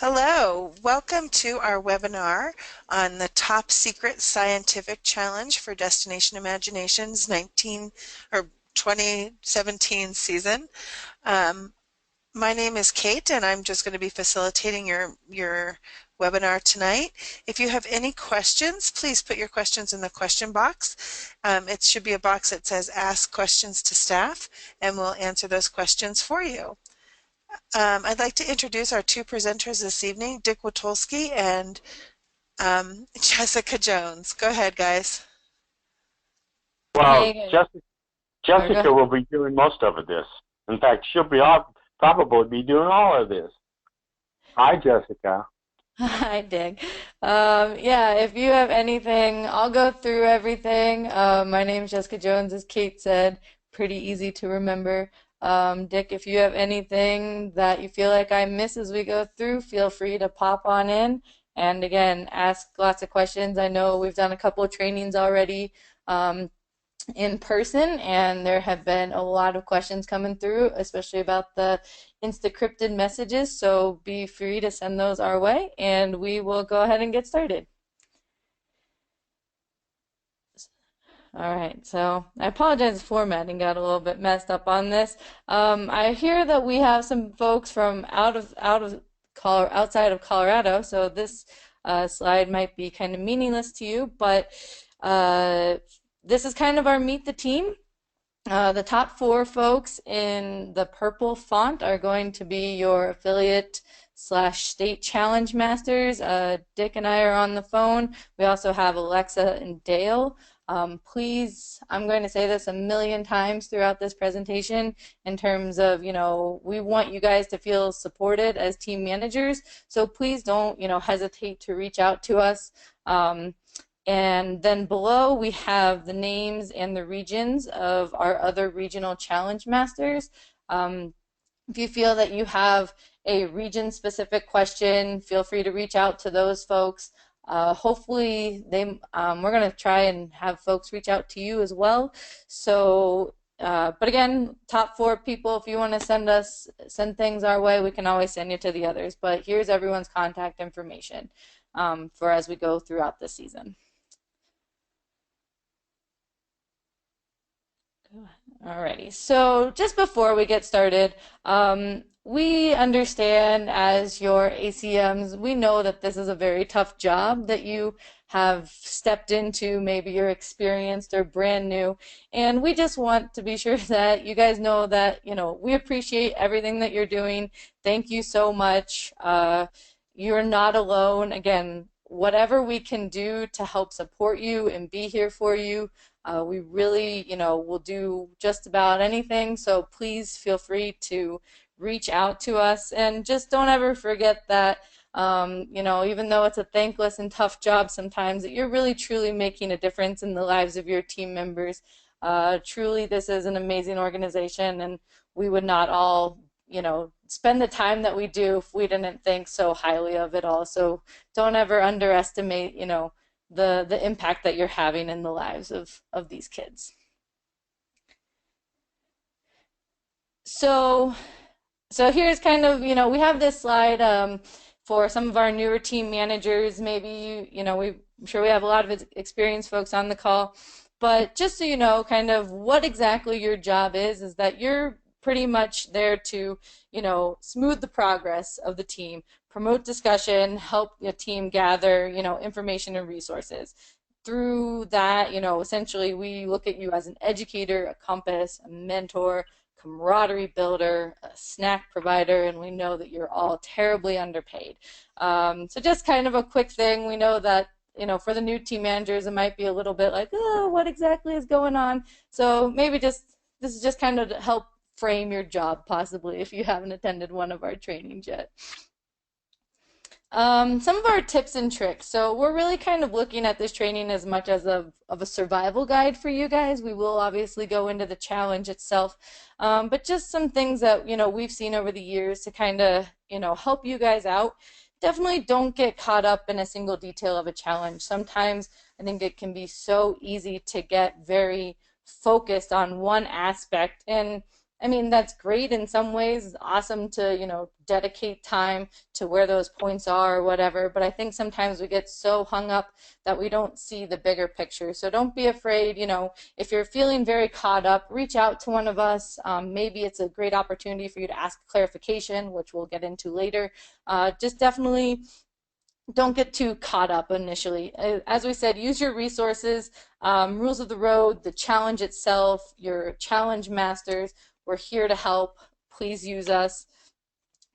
Hello, welcome to our webinar on the Top Secret Scientific Challenge for Destination Imagination's 2017 season. My name is Kate, and I'm just going to be facilitating your webinar tonight. If you have any questions, please put your questions in the question box. It should be a box that says Ask Questions to Staff, and we'll answer those questions for you. I'd like to introduce our two presenters this evening, Dick Witolski and Jessica Jones. Go ahead, guys. Well, Hey, Jessica will be doing most of this. In fact, she'll probably be doing all of this. Hi, Jessica. hi, Dick. Yeah, if you have anything, I'll go through everything. My name's Jessica Jones, as Kate said, pretty easy to remember. Dick, if you have anything that you feel like I miss as we go through, feel free to pop on in. And again, ask lots of questions. I know we've done a couple of trainings already. In person, and there have been a lot of questions coming through, especially about the Insta-crypted messages, so be free to send those our way, and we will go ahead and get started. All right, so I apologize, the formatting got a little bit messed up on this. I hear that we have some folks from outside of Colorado, so this slide might be kind of meaningless to you, but this is kind of our Meet the Team. The top 4 folks in the purple font are going to be your affiliate / state challenge masters. Dick and I are on the phone. We also have Alexa and Dale. Please, I'm going to say this a million times throughout this presentation in terms of, we want you guys to feel supported as team managers. So please don't, hesitate to reach out to us. And then below we have the names and the regions of our other regional challenge masters. If you feel that you have a region-specific question, feel free to reach out to those folks. Hopefully we're going to try and have folks reach out to you as well. So, but again, top 4 people, if you want to send things our way, we can always send you to the others. But here's everyone's contact information for as we go throughout the season. Alrighty, so just before we get started, we understand as your ACMs, we know that this is a very tough job that you have stepped into. Maybe you're experienced or brand new, and we just want to be sure that you guys know that, we appreciate everything that you're doing. Thank you so much. You're not alone. Again, whatever we can do to help support you and be here for you, we really, will do just about anything, so please feel free to reach out to us, and just don't ever forget that, even though it's a thankless and tough job sometimes, that you're really truly making a difference in the lives of your team members. Truly, this is an amazing organization, and we would not all, spend the time that we do if we didn't think so highly of it all. So don't ever underestimate, the impact that you're having in the lives of these kids. So here's kind of, we have this slide for some of our newer team managers. Maybe, I'm sure we have a lot of experienced folks on the call, but just so you know kind of what exactly your job is that you're pretty much there to, smooth the progress of the team, promote discussion, help the team gather, information and resources. Through that, essentially we look at you as an educator, a compass, a mentor, camaraderie builder, a snack provider, and we know that you're all terribly underpaid. So just kind of a quick thing. We know that, for the new team managers, it might be a little bit like, oh, what exactly is going on? So maybe this is just kind of to help frame your job, possibly, if you haven't attended one of our trainings yet. Some of our tips and tricks. So we're really kind of looking at this training as much as of a survival guide for you guys. We will obviously go into the challenge itself, but just some things that, we've seen over the years to kind of, help you guys out. Definitely don't get caught up in a single detail of a challenge. Sometimes I think it can be so easy to get very focused on one aspect, and I mean, that's great in some ways. It's awesome to, dedicate time to where those points are or whatever. But I think sometimes we get so hung up that we don't see the bigger picture. So don't be afraid, if you're feeling very caught up, reach out to one of us. Maybe it's a great opportunity for you to ask clarification, which we'll get into later. Just definitely don't get too caught up initially. As we said, use your resources, rules of the road, the challenge itself, your challenge masters. We're here to help. Please use us.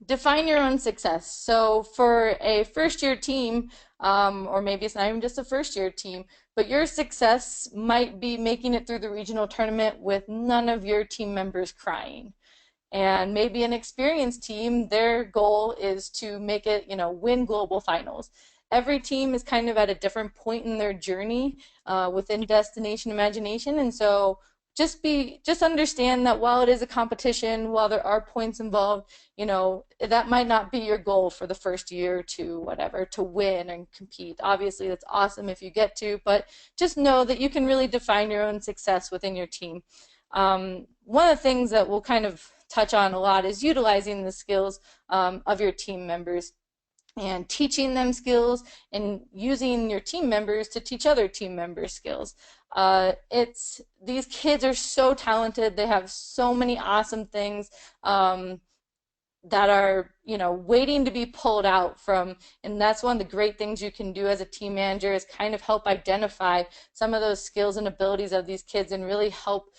Define your own success. So for a first-year team, or maybe it's not even just a first-year team, but your success might be making it through the regional tournament with none of your team members crying. And maybe an experienced team, their goal is to make it, win global finals. Every team is kind of at a different point in their journey within Destination Imagination. And so just understand that while it is a competition, while there are points involved, that might not be your goal for the first year to whatever, to win and compete. Obviously, that's awesome if you get to, but just know that you can really define your own success within your team. One of the things that we'll kind of touch on a lot is utilizing the skills of your team members and teaching them skills and using your team members to teach other team members skills. These kids are so talented. They have so many awesome things that are, waiting to be pulled out from, and that's one of the great things you can do as a team manager is kind of help identify some of those skills and abilities of these kids and really help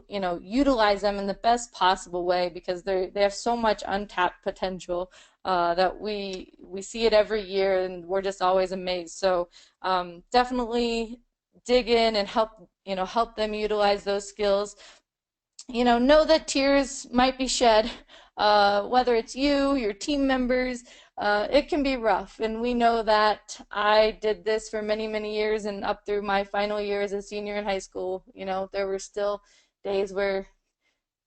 utilize them in the best possible way, because they have so much untapped potential that we see it every year, and we're just always amazed. So definitely dig in and help them utilize those skills. Know that tears might be shed, whether it's you, your team members. It can be rough, and we know that. I did this for many, many years, and up through my final year as a senior in high school, there were still days where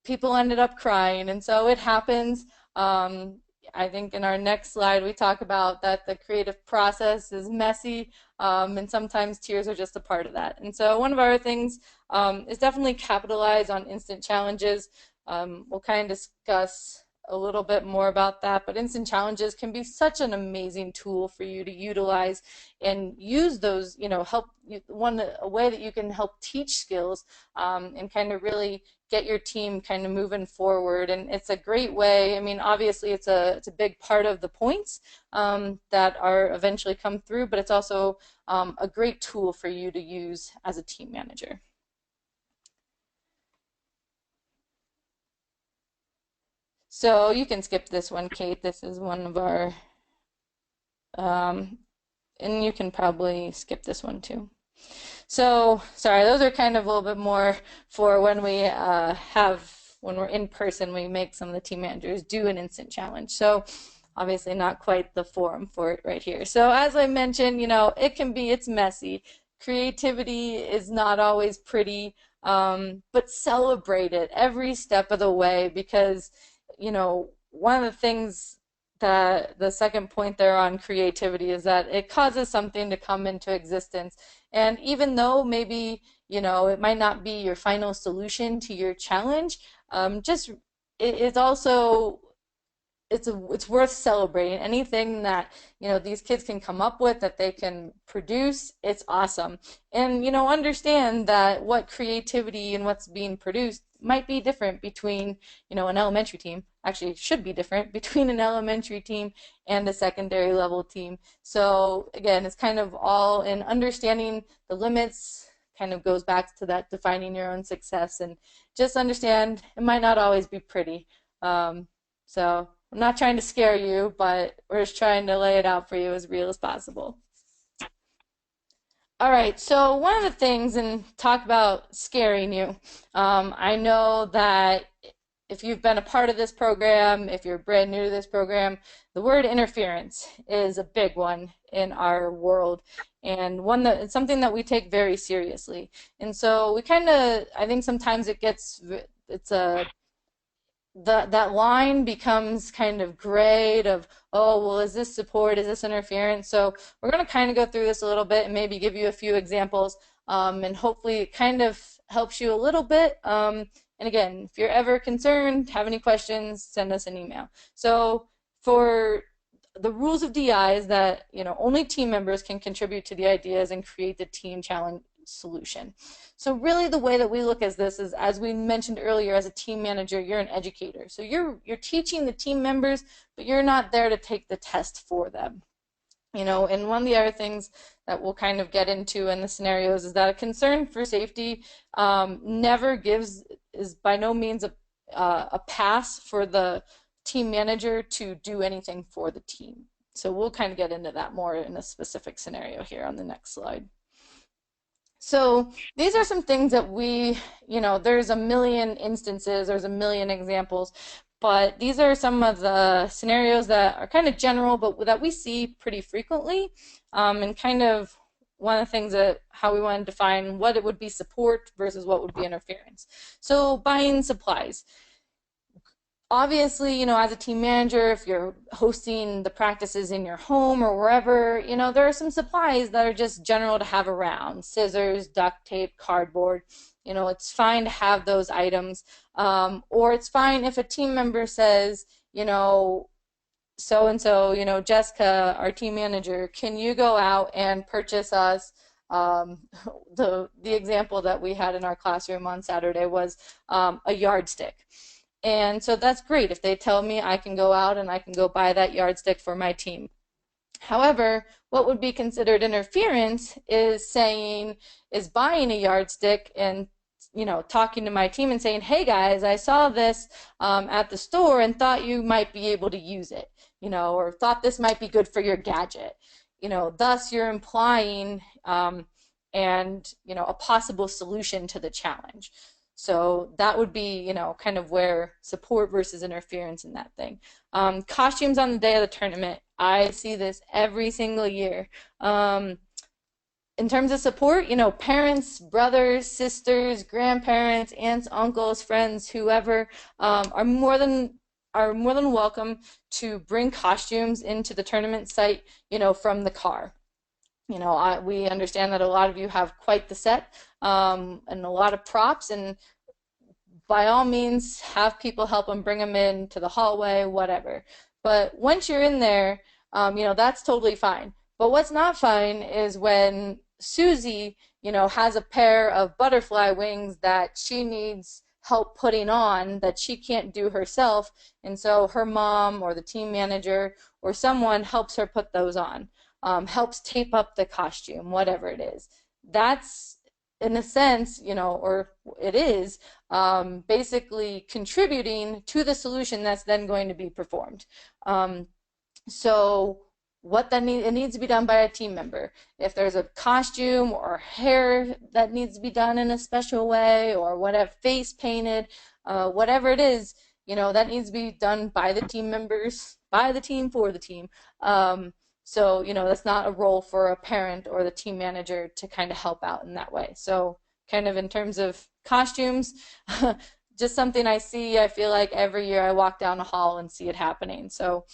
people ended up crying, and so it happens. I think in our next slide we talk about that the creative process is messy, and sometimes tears are just a part of that. And so one of our things is definitely capitalize on instant challenges. We'll kind of discuss a little bit more about that, but instant challenges can be such an amazing tool for you to utilize and use those, help a way that you can help teach skills and kind of really get your team kind of moving forward. And it's a great way. I mean, obviously it's a big part of the points that are eventually come through, but it's also a great tool for you to use as a team manager. So you can skip this one, Kate. This is one of our, and you can probably skip this one too. So, sorry, those are kind of a little bit more for when we when we're in person, we make some of the team managers do an instant challenge. So obviously not quite the forum for it right here. So as I mentioned, it's messy. Creativity is not always pretty, but celebrate it every step of the way, because one of the things that the second point there on creativity is that it causes something to come into existence. And even though maybe, it might not be your final solution to your challenge, it's also, it's worth celebrating. Anything that, these kids can come up with, that they can produce, it's awesome. And, understand that what creativity and what's being produced might be different between, an elementary team. Actually, it should be different between an elementary team and a secondary level team. So again, it's kind of all in understanding the limits, kind of goes back to that defining your own success, and just understand it might not always be pretty. So I'm not trying to scare you, but we're just trying to lay it out for you as real as possible. All right, so one of the things, and talk about scaring you, I know that if you've been a part of this program, if you're brand new to this program, the word interference is a big one in our world, and it's something that we take very seriously. And so we I think sometimes that line becomes kind of grayed of, oh, well, is this support, is this interference? So we're going to kind of go through this a little bit and maybe give you a few examples, and hopefully it kind of helps you a little bit, and And again, if you're ever concerned, have any questions, send us an email. So for the rules of DI is that, only team members can contribute to the ideas and create the team challenge solution. So really the way that we look at this is, as we mentioned earlier, as a team manager, you're an educator. So you're teaching the team members, but you're not there to take the test for them. And one of the other things that we'll kind of get into in the scenarios is that a concern for safety never is by no means a pass for the team manager to do anything for the team. So we'll kind of get into that more in a specific scenario here on the next slide. So these are some things that there's a million instances, there's a million examples, but these are some of the scenarios that are kind of general, but that we see pretty frequently, and kind of one of the things that how we want to define what it would be support versus what would be interference. So buying supplies. Obviously, as a team manager, if you're hosting the practices in your home or wherever, there are some supplies that are just general to have around. Scissors, duct tape, cardboard. It's fine to have those items. Or it's fine if a team member says, so-and-so, Jessica, our team manager, can you go out and purchase us the example that we had in our classroom on Saturday was a yardstick. And so that's great. If they tell me, I can go out and I can go buy that yardstick for my team. However, what would be considered interference is buying a yardstick and talking to my team and saying, hey guys, I saw this at the store and thought you might be able to use it, or thought this might be good for your gadget. Thus you're implying a possible solution to the challenge. So that would be, kind of where support versus interference in that thing. Costumes on the day of the tournament. I see this every single year. In terms of support, parents, brothers, sisters, grandparents, aunts, uncles, friends, whoever, are more than welcome to bring costumes into the tournament site, from the car. We understand that a lot of you have quite the set and a lot of props, and by all means have people help them bring them in to the hallway, whatever. But once you're in there, that's totally fine. But what's not fine is when Susie, has a pair of butterfly wings that she needs help putting on that she can't do herself, and so her mom or the team manager or someone helps her put those on. Helps tape up the costume, whatever it is. That's, in a sense, or it is, basically contributing to the solution that's then going to be performed. So it needs to be done by a team member. If there's a costume or hair that needs to be done in a special way, or whatever, face painted, whatever it is, that needs to be done by the team members, by the team, for the team. So, that's not a role for a parent or the team manager to kind of help out in that way. So kind of in terms of costumes, just something I see, I feel like every year I walk down a hall and see it happening. So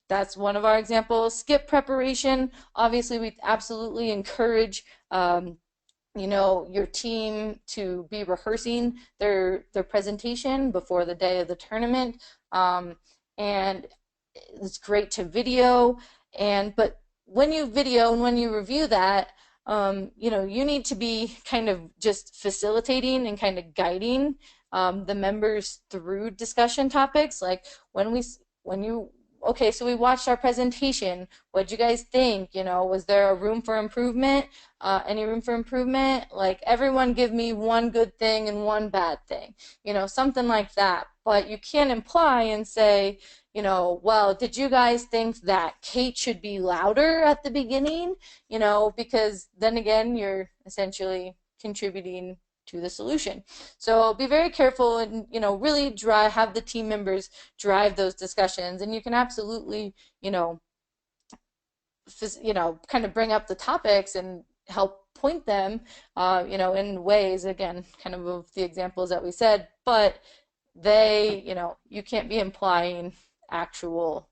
that's one of our examples. Skip preparation. Obviously, we absolutely encourage your team to be rehearsing their presentation before the day of the tournament. And it's great to video, but when you video and when you review that, you need to be kind of just facilitating and kind of guiding the members through discussion topics. Like okay, so we watched our presentation. What'd you guys think? Was there a room for improvement? Any room for improvement? Like, everyone give me one good thing and one bad thing. Something like that. But you can't imply and say, well, did you guys think that Kate should be louder at the beginning? Because then again, you're essentially contributing to the solution. So be very careful and, really have the team members drive those discussions. And you can absolutely, kind of bring up the topics and help point them, in ways, again, kind of the examples that we said, but you can't be implying actual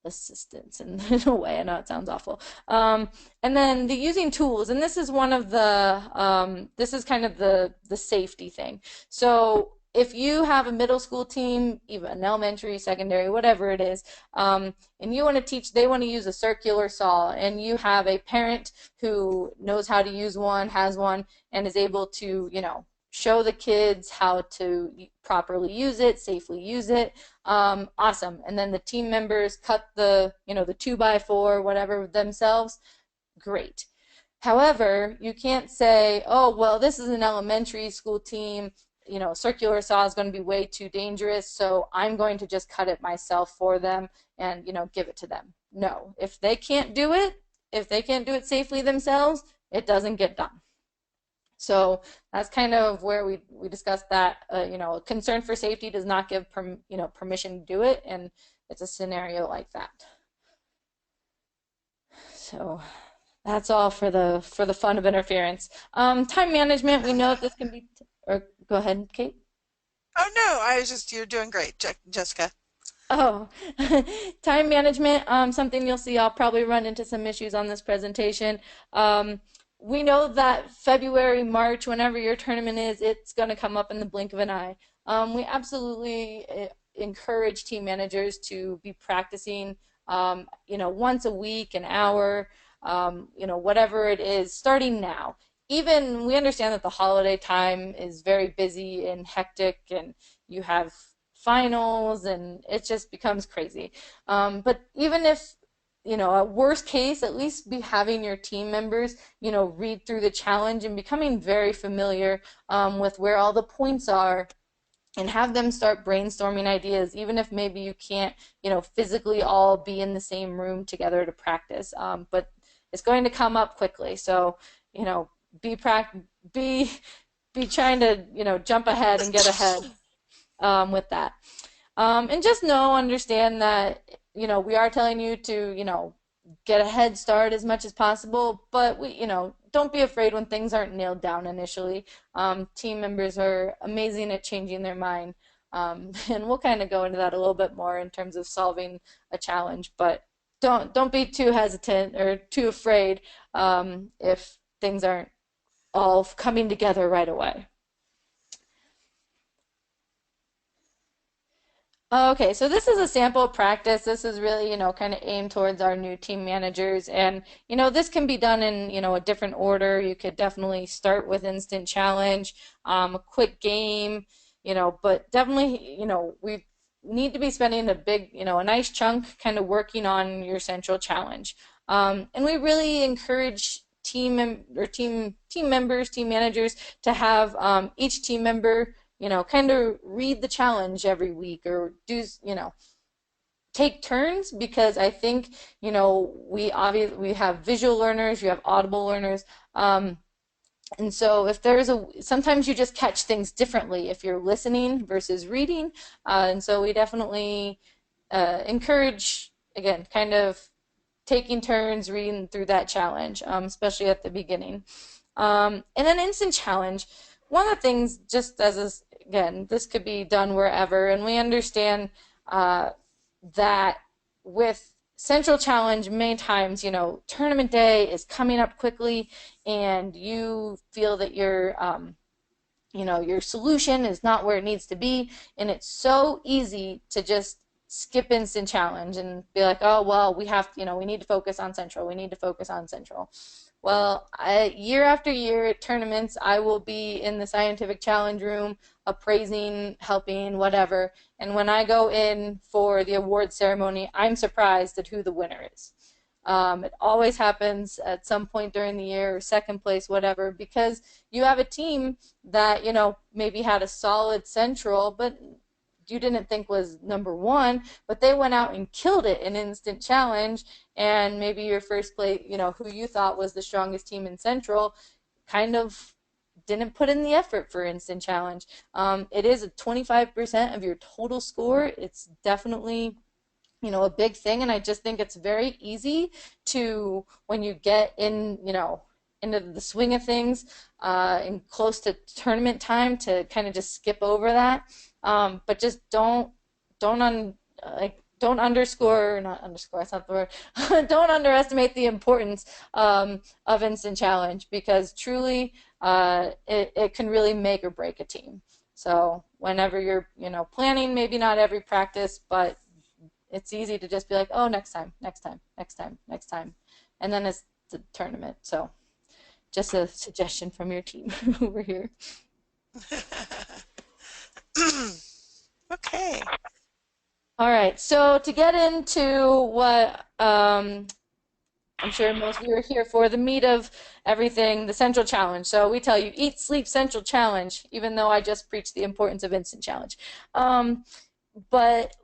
assistance in a way. I know it sounds awful. And then the using tools, and this is one of the this is kind of the safety thing. So if you have a middle school team, even an elementary, secondary, whatever it is, and you want to teach, they want to use a circular saw, and you have a parent who knows how to use one, has one, and is able to, show the kids how to properly use it, safely use it. Awesome. And then the team members cut the 2x4, whatever themselves. Great. However, you can't say, oh, well, this is an elementary school team. Circular saw is going to be way too dangerous, so I'm going to just cut it myself for them and, give it to them. No, if they can't do it safely themselves, it doesn't get done. So that's kind of where we discussed that, concern for safety does not give permission to do it, and it's a scenario like that. So that's all for the fun of interference. Time management, we know this can be, or go ahead, Kate. Oh no, you're doing great, Jessica. Oh, time management, something you'll see, I'll probably run into some issues on this presentation. We know that February, March, whenever your tournament is, it's going to come up in the blink of an eye. We absolutely encourage team managers to be practicing, once a week, an hour, whatever it is, starting now. Even we understand that the holiday time is very busy and hectic, and you have finals, and it just becomes crazy. But even if at worst case, at least be having your team members, read through the challenge and becoming very familiar with where all the points are, and have them start brainstorming ideas, even if maybe you can't, physically all be in the same room together to practice. But it's going to come up quickly. So, be trying to, jump ahead and get ahead with that. And just understand that, we are telling you to, get a head start as much as possible, but don't be afraid when things aren't nailed down initially. Team members are amazing at changing their mind. And we'll kind of go into that a little bit more in terms of solving a challenge, but don't be too hesitant or too afraid if things aren't all coming together right away. Okay, so this is a sample practice. This is really, kind of aimed towards our new team managers. And, this can be done in, a different order. You could definitely start with instant challenge, a quick game, but definitely, we need to be spending a big, a nice chunk kind of working on your central challenge. And we really encourage team members, team managers to have each team member kind of read the challenge every week, or do, take turns, because I think, we have visual learners, you have audible learners, and so if sometimes you just catch things differently if you're listening versus reading, and so we definitely encourage, again, kind of taking turns reading through that challenge, especially at the beginning. And then instant challenge, one of the things, just as again, this could be done wherever, and we understand that with central challenge, many times, tournament day is coming up quickly, and you feel that your solution is not where it needs to be, and it's so easy to just skip instant challenge and be like, oh, well, we need to focus on central. We need to focus on central. Well, year after year at tournaments, I will be in the scientific challenge room, appraising, helping, whatever. And when I go in for the award ceremony, I'm surprised at who the winner is. It always happens at some point during the year, or second place, whatever, because you have a team that, maybe had a solid central, but you didn't think was number one, but they went out and killed it in instant challenge, and maybe your first place, who you thought was the strongest team in central, kind of didn't put in the effort for instant challenge. It is a 25% of your total score. It's definitely, a big thing, and I just think it's very easy to, when you get in, into the swing of things, and close to tournament time, to kind of just skip over that. But just don't don't underscore, not underscore, that's not the word, don't underestimate the importance of instant challenge, because truly it can really make or break a team. So whenever you're, planning, maybe not every practice, but it's easy to just be like, oh, next time, next time, next time, next time. And then it's the tournament. So just a suggestion from your team over here. Okay. All right, so to get into what I'm sure most of you are here for, the meat of everything, the central challenge. So we tell you, eat, sleep, central challenge, even though I just preached the importance of instant challenge. But,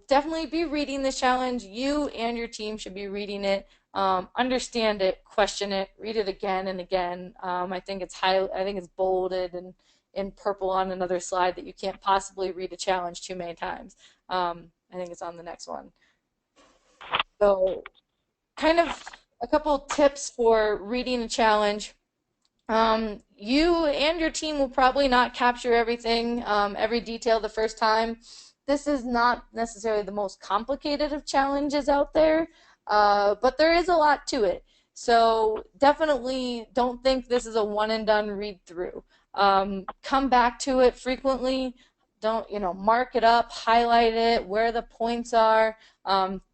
definitely be reading this challenge. You and your team should be reading it. Understand it, question it, read it again and again. I think it's bolded and in purple on another slide that you can't possibly read a challenge too many times. I think it's on the next one. So kind of a couple tips for reading a challenge. You and your team will probably not capture everything, every detail the first time. This is not necessarily the most complicated of challenges out there, but there is a lot to it. So definitely don't think this is a one and done read through. Come back to it frequently. Don't, mark it up, highlight it, where the points are,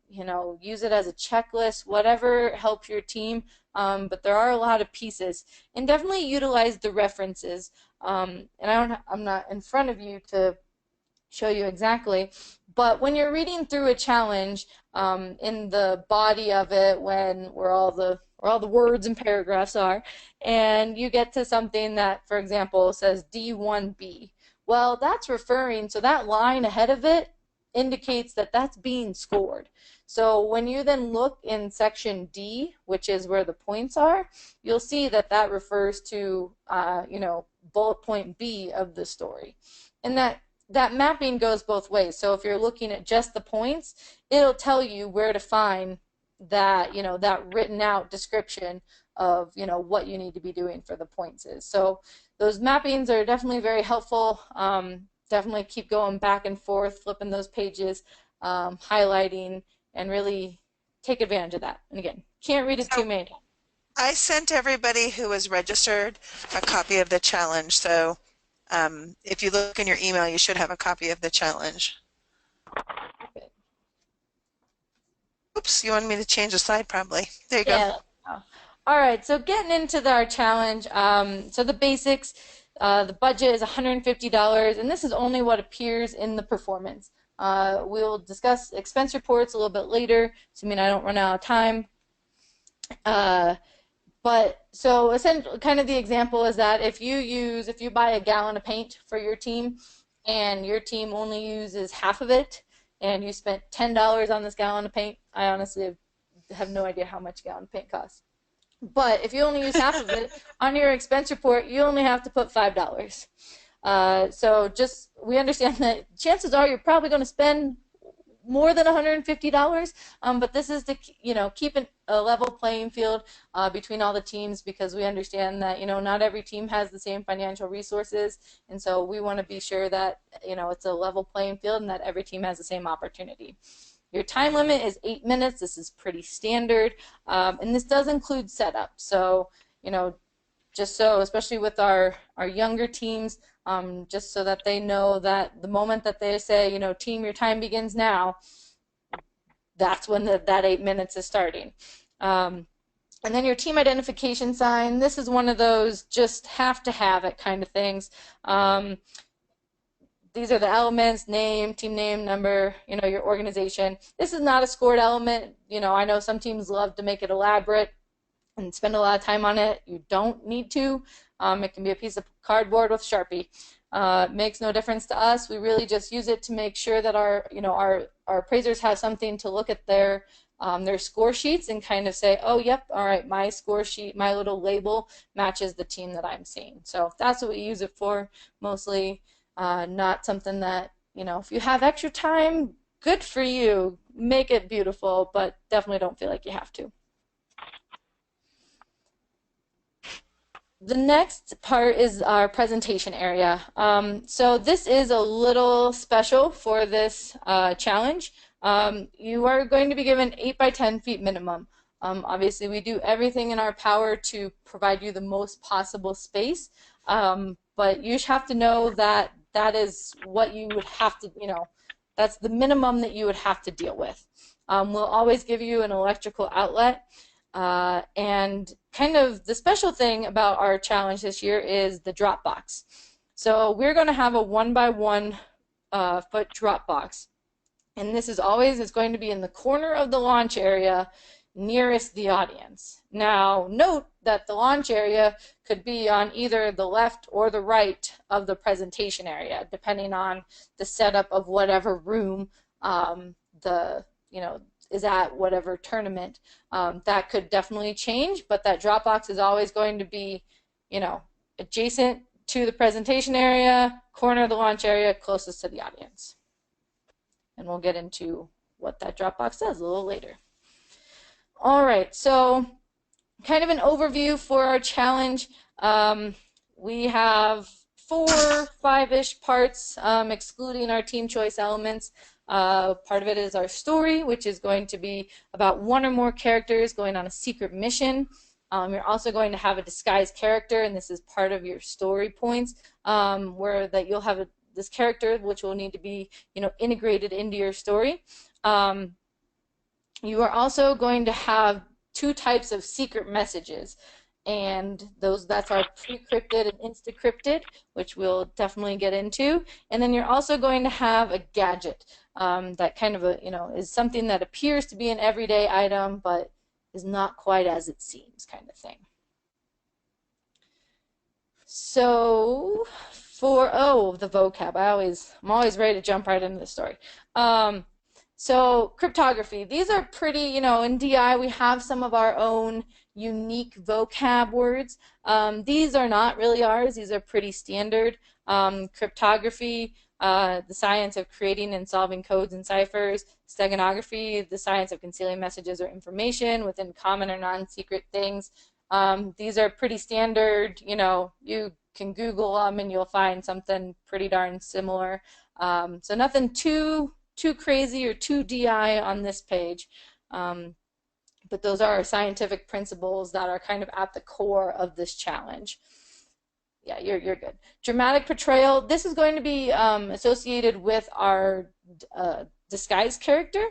use it as a checklist, whatever helps your team. But there are a lot of pieces, and definitely utilize the references. And I'm not in front of you to show you exactly, but when you're reading through a challenge, in the body of it, where all the words and paragraphs are, and you get to something that, for example, says D1B. Well, that's referring, so that line ahead of it indicates that that's being scored. So when you then look in section D, which is where the points are, you'll see that that refers to, bullet point B of the story. And that mapping goes both ways. So if you're looking at just the points, it'll tell you where to find that, that written out description of, what you need to be doing for the points is. So those mappings are definitely very helpful. Definitely keep going back and forth, flipping those pages, highlighting, and really take advantage of that. And again, can't read it too many times. I sent everybody who was registered a copy of the challenge. So if you look in your email, you should have a copy of the challenge. Okay. Oops, you wanted me to change the slide probably. There you Yeah. go. All right, so getting into our challenge, so the basics, the budget is $150, and this is only what appears in the performance. We'll discuss expense reports a little bit later, assuming I don't run out of time. But so essentially, kind of the example is that if you buy a gallon of paint for your team, and your team only uses half of it, and you spent $10 on this gallon of paint, I honestly have no idea how much a gallon of paint costs. But if you only use half of it, on your expense report, you only have to put $5. So we understand that chances are you're probably going to spend more than $150, but this is to keep a level playing field between all the teams, because we understand that not every team has the same financial resources, and so we want to be sure that it's a level playing field and that every team has the same opportunity. Your time limit is 8 minutes. This is pretty standard, and this does include setup. So, just so, especially with our younger teams, just so that they know that the moment that they say, team, your time begins now, that's when that 8 minutes is starting. And then your team identification sign. This is one of those just have to have it kind of things. These are the elements: name, team name, number, your organization. This is not a scored element. I know some teams love to make it elaborate and spend a lot of time on it. You don't need to. It can be a piece of cardboard with Sharpie. It makes no difference to us. We really just use it to make sure that our appraisers have something to look at their score sheets and kind of say, oh, yep, all right, my score sheet, my little label matches the team that I'm seeing. So that's what we use it for mostly. Not something that, if you have extra time, good for you, make it beautiful, but definitely don't feel like you have to. The next part is our presentation area. So this is a little special for this challenge. You are going to be given 8 by 10 feet minimum. Obviously, we do everything in our power to provide you the most possible space, but you have to know that that is what you would have to, that's the minimum that you would have to deal with. We'll always give you an electrical outlet. And kind of the special thing about our challenge this year is the drop box. So we're going to have a 1 by 1 foot drop box. And this is always, it's going to be in the corner of the launch area nearest the audience. Now, note that the launch area could be on either the left or the right of the presentation area, depending on the setup of whatever room is at whatever tournament. That could definitely change, but that drop box is always going to be, adjacent to the presentation area, corner of the launch area, closest to the audience. And we'll get into what that drop box does a little later. All right, so kind of an overview for our challenge. We have 4, 5-ish parts, excluding our team choice elements. Part of it is our story, which is going to be about 1 or more characters going on a secret mission. You're also going to have a disguised character, and this is part of your story points, where that you'll have this character which will need to be, integrated into your story. You are also going to have 2 types of secret messages, and that's our pre-crypted and Insta-crypted, which we'll definitely get into. And then you're also going to have a gadget that kind of is something that appears to be an everyday item, but is not quite as it seems, kind of thing. So the vocab, I'm always ready to jump right into the story. So cryptography, these are pretty, in DI we have some of our own unique vocab words. These are not really ours, these are pretty standard. Cryptography, the science of creating and solving codes and ciphers. Steganography, the science of concealing messages or information within common or non-secret things. These are pretty standard, you can Google them and you'll find something pretty darn similar. So nothing too crazy or too DI on this page, but those are scientific principles that are kind of at the core of this challenge. Yeah, you're good. Dramatic portrayal, this is going to be associated with our disguised character,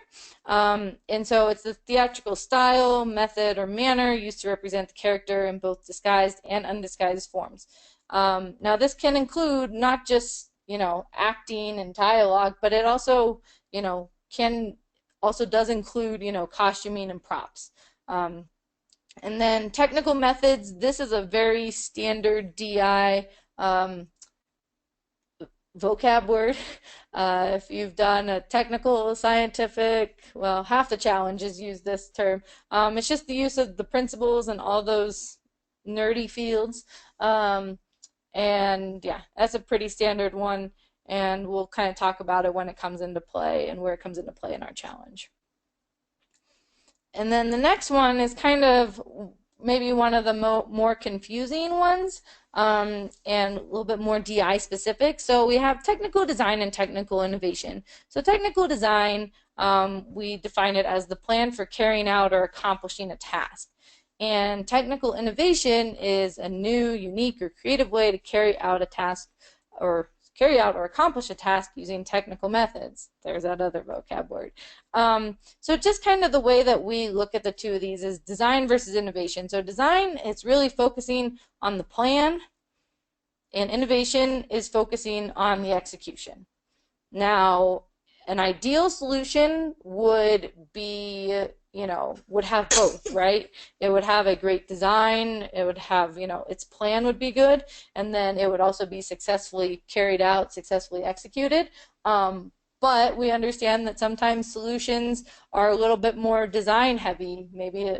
and so it's the theatrical style, method, or manner used to represent the character in both disguised and undisguised forms. Now this can include not just acting and dialogue, but it also, does include, costuming and props. And then technical methods, this is a very standard DI vocab word. If you've done a technical, scientific, well, half the challenges use this term. It's just the use of the principles and all those nerdy fields. And yeah, that's a pretty standard one, and we'll kind of talk about it when it comes into play and where it comes into play in our challenge. And then the next one is kind of maybe one of the more confusing ones, and a little bit more DI specific. So we have technical design and technical innovation. So technical design, we define it as the plan for carrying out or accomplishing a task. And technical innovation is a new, unique, or creative way to carry out a task or accomplish a task using technical methods. There's that other vocab word. So just kind of the way that we look at the two of these is design versus innovation. So design, it's really focusing on the plan, and innovation is focusing on the execution. Now, an ideal solution would be, would have both, right? It would have a great design, it would have, its plan would be good, and then it would also be successfully carried out, successfully executed. But we understand that sometimes solutions are a little bit more design heavy, maybe,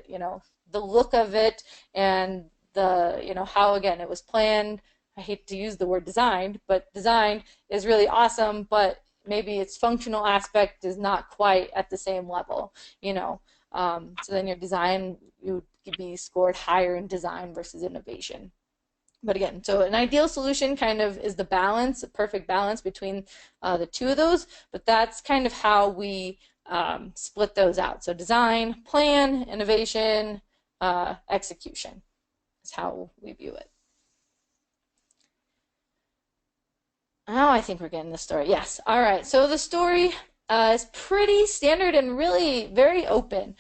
the look of it and the, how, again, it was planned. I hate to use the word designed, but designed is really awesome, but maybe its functional aspect is not quite at the same level, so then your design, you would be scored higher in design versus innovation. But again, so an ideal solution kind of is the balance, a perfect balance between the two of those, but that's kind of how we split those out. So design, plan, innovation, execution is how we view it. Oh, I think we're getting the story. Yes. All right. So the story is pretty standard and really very open.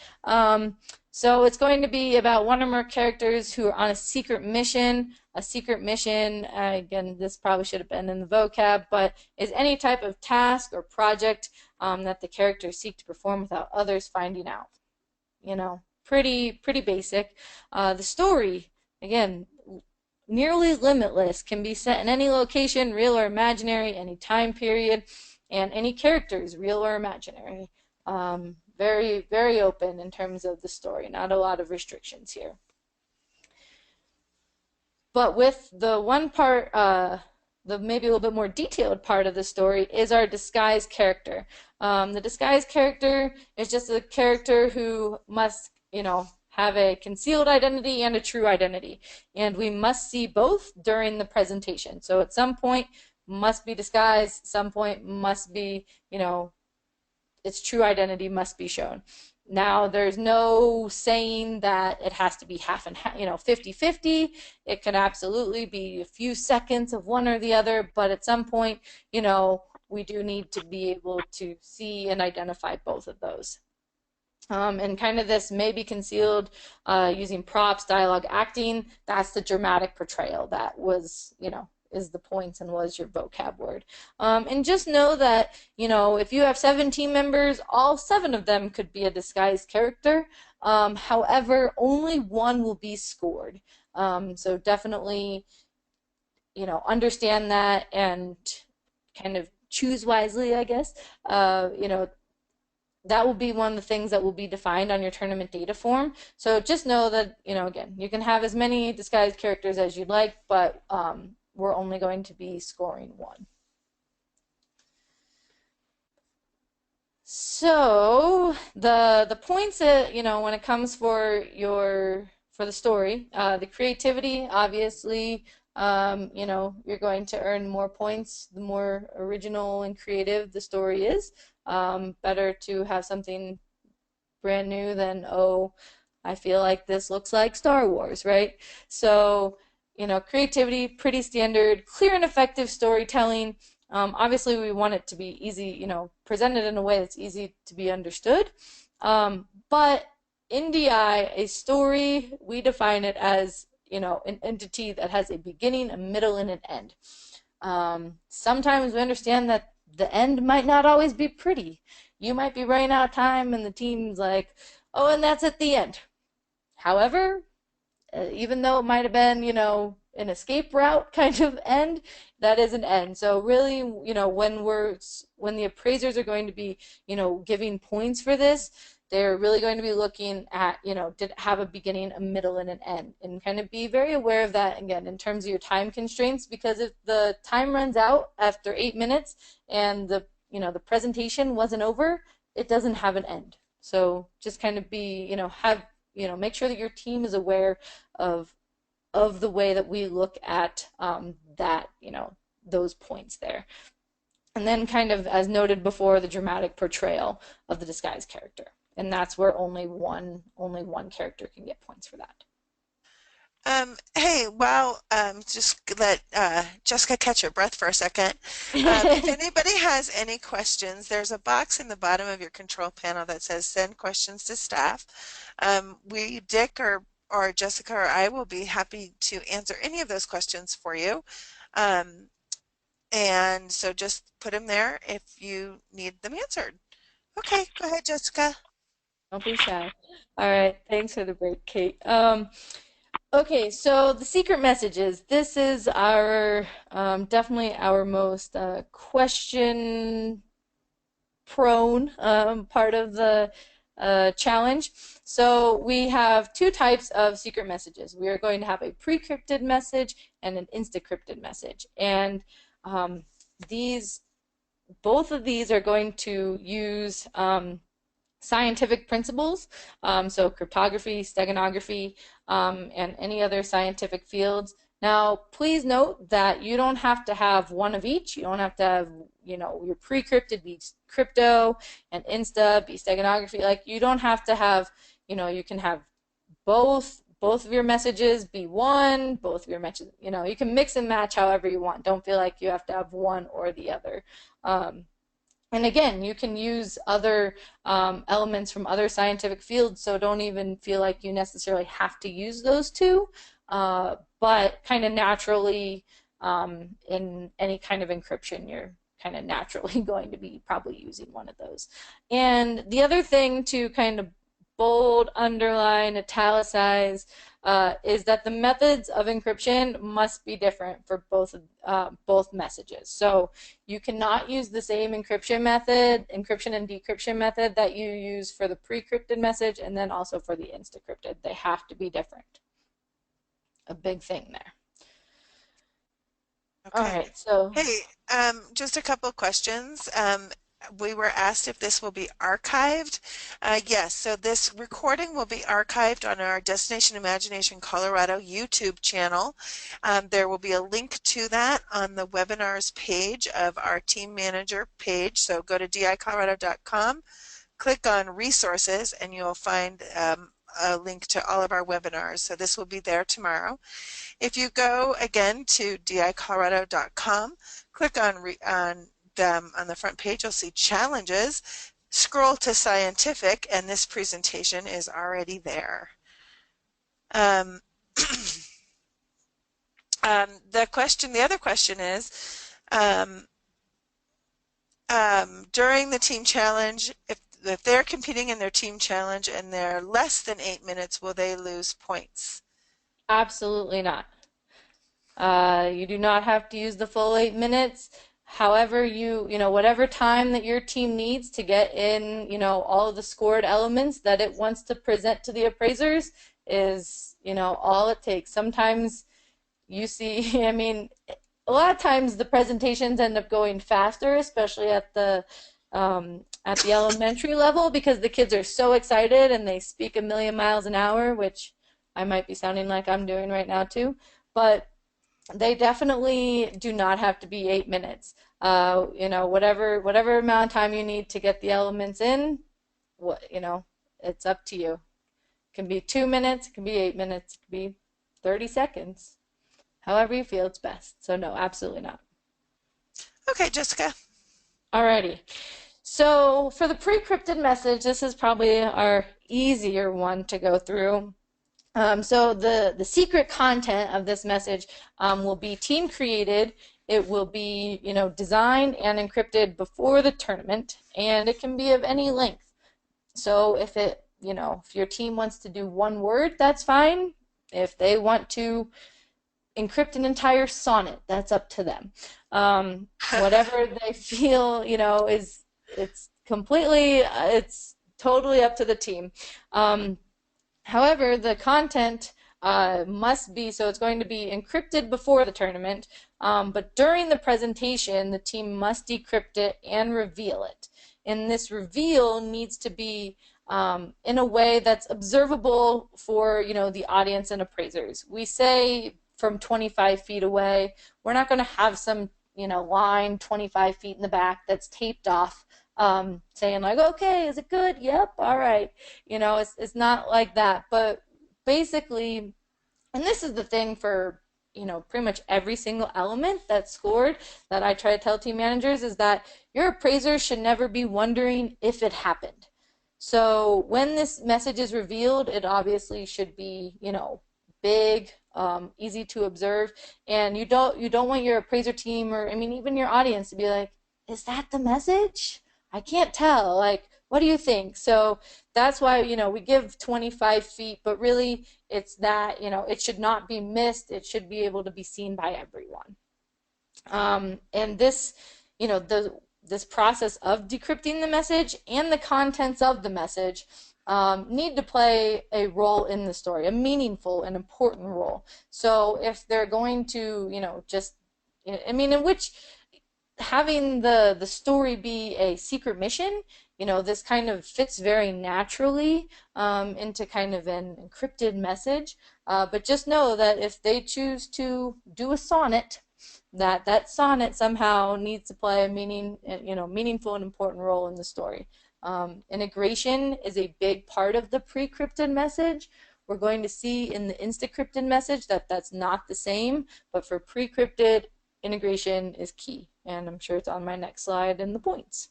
So it's going to be about one or more characters who are on a secret mission. A secret mission, again, this probably should have been in the vocab, but is any type of task or project that the characters seek to perform without others finding out. You know, pretty basic. The story, again, nearly limitless, can be set in any location, real or imaginary, any time period, and any characters, real or imaginary. Very open in terms of the story, not a lot of restrictions here. But with the one part, the maybe a little bit more detailed part of the story is our disguised character. The disguised character is just a character who must, have a concealed identity and a true identity. And we must see both during the presentation. So at some point must be disguised, some point must be, its true identity must be shown. Now, there's no saying that it has to be half and half, 50-50. It can absolutely be a few seconds of one or the other, but at some point, we do need to be able to see and identify both of those. And kind of this may be concealed using props, dialogue, acting. That's the dramatic portrayal that was, is the points and was your vocab word. And just know that, if you have 7 team members, all 7 of them could be a disguised character. However, only one will be scored. So definitely, understand that and kind of choose wisely, I guess. That will be one of the things that will be defined on your tournament data form. So just know that, again, you can have as many disguised characters as you'd like, but we're only going to be scoring 1. So the points that, when it comes for the story, the creativity, obviously, you're going to earn more points the more original and creative the story is. Better to have something brand new than, oh, I feel like this looks like Star Wars, right? So, creativity, pretty standard, clear and effective storytelling. Obviously, we want it to be easy, presented in a way that's easy to be understood. But in DI, a story, we define it as, an entity that has a beginning, a middle, and an end. Sometimes we understand that the end might not always be pretty. You might be running out of time and the team's like, oh, and that's at the end. However, even though it might have been, an escape route kind of end, that is an end. So really, when the appraisers are going to be, giving points for this, they're really going to be looking at, did it have a beginning, a middle, and an end? And kind of be very aware of that, again, in terms of your time constraints, because if the time runs out after 8 minutes and the presentation wasn't over, it doesn't have an end. So just kind of be, make sure that your team is aware of the way that we look at that, those points there. And then kind of, as noted before, the dramatic portrayal of the disguised character. And that's where only one character can get points for that. Hey, wow, just let Jessica catch her breath for a second. If anybody has any questions, there's a box in the bottom of your control panel that says send questions to staff. Dick or Jessica or I will be happy to answer any of those questions for you. And so just put them there if you need them answered. Okay, go ahead, Jessica. Don't be shy. All right, thanks for the break, Kate. Okay, so the secret messages. This is our definitely our most question-prone part of the challenge. So we have 2 types of secret messages. We are going to have a pre-crypted message and an Insta-crypted message. And both of these are going to use scientific principles, so cryptography, steganography, and any other scientific fields. Now, please note that you don't have to have one of each. You don't have to have, your pre-crypted be crypto and Insta be steganography. Like, you don't have to have, you can have both of your messages be one, both of your messages, you can mix and match however you want. Don't feel like you have to have one or the other. And again, you can use other elements from other scientific fields, so don't even feel like you necessarily have to use those two, but kind of naturally in any kind of encryption, you're kind of naturally going to be probably using one of those. And the other thing to kind of bold, underline, italicize is that the methods of encryption must be different for both messages. So you cannot use the same encryption and decryption method that you use for the pre-crypted message and then also for the Insta-crypted. They have to be different. A big thing there. Okay. All right, so Hey, just a couple of questions. We were asked if this will be archived. Yes, so this recording will be archived on our Destination Imagination Colorado YouTube channel. There will be a link to that on the webinars page of our team manager page. So go to dicolorado.com, click on resources, and you'll find a link to all of our webinars. So this will be there tomorrow. If you go again to dicolorado.com, click on the front page, you'll see challenges. Scroll to scientific, and this presentation is already there. The other question is, during the team challenge, if they're competing in their team challenge and they're less than 8 minutes, will they lose points? absolutely not. You do not have to use the full 8 minutes. However, whatever time that your team needs to get in, all of the scored elements that it wants to present to the appraisers is, all it takes. Sometimes you see, a lot of times the presentations end up going faster, especially at the elementary level, because the kids are so excited and they speak a million miles an hour, which I might be sounding like I'm doing right now too. But they definitely do not have to be 8 minutes. Whatever amount of time you need to get the elements in, it's up to you. It can be 2 minutes, it can be 8 minutes, it can be 30 seconds. However you feel it's best. So no, absolutely not. Okay, Jessica. Alrighty. So for the pre-crypted message, this is probably our easier one to go through. So the secret content of this message will be team created. It will be, designed and encrypted before the tournament, and it can be of any length. So if your team wants to do one word, that's fine. If they want to encrypt an entire sonnet, that's up to them. Whatever they feel, it's totally up to the team. However, the content must be, so it's going to be encrypted before the tournament, but during the presentation, the team must decrypt it and reveal it. And this reveal needs to be in a way that's observable for, the audience and appraisers. We say from 25 feet away. We're not going to have some, line 25 feet in the back that's taped off. Saying like, okay, is it good? Yep, all right. It's not like that. But basically, and this is the thing for, pretty much every single element that's scored that I try to tell team managers is that your appraiser should never be wondering if it happened. So when this message is revealed, it obviously should be, big, easy to observe, and you don't want your appraiser team or even your audience to be like, is that the message? I can't tell. Like, what do you think? So that's why, we give 25 feet, but really it's that, it should not be missed. It should be able to be seen by everyone. And this, this process of decrypting the message and the contents of the message need to play a role in the story, a meaningful and important role. So if they're going to, in which having the story be a secret mission this kind of fits very naturally into kind of an encrypted message. But just know that if they choose to do a sonnet, that sonnet somehow needs to play a meaningful and important role in the story. Integration is a big part of the pre-crypted message. We're going to see in the Insta-crypted message that that's not the same, but for pre-crypted, integration is key. And I'm sure it's on my next slide in the points.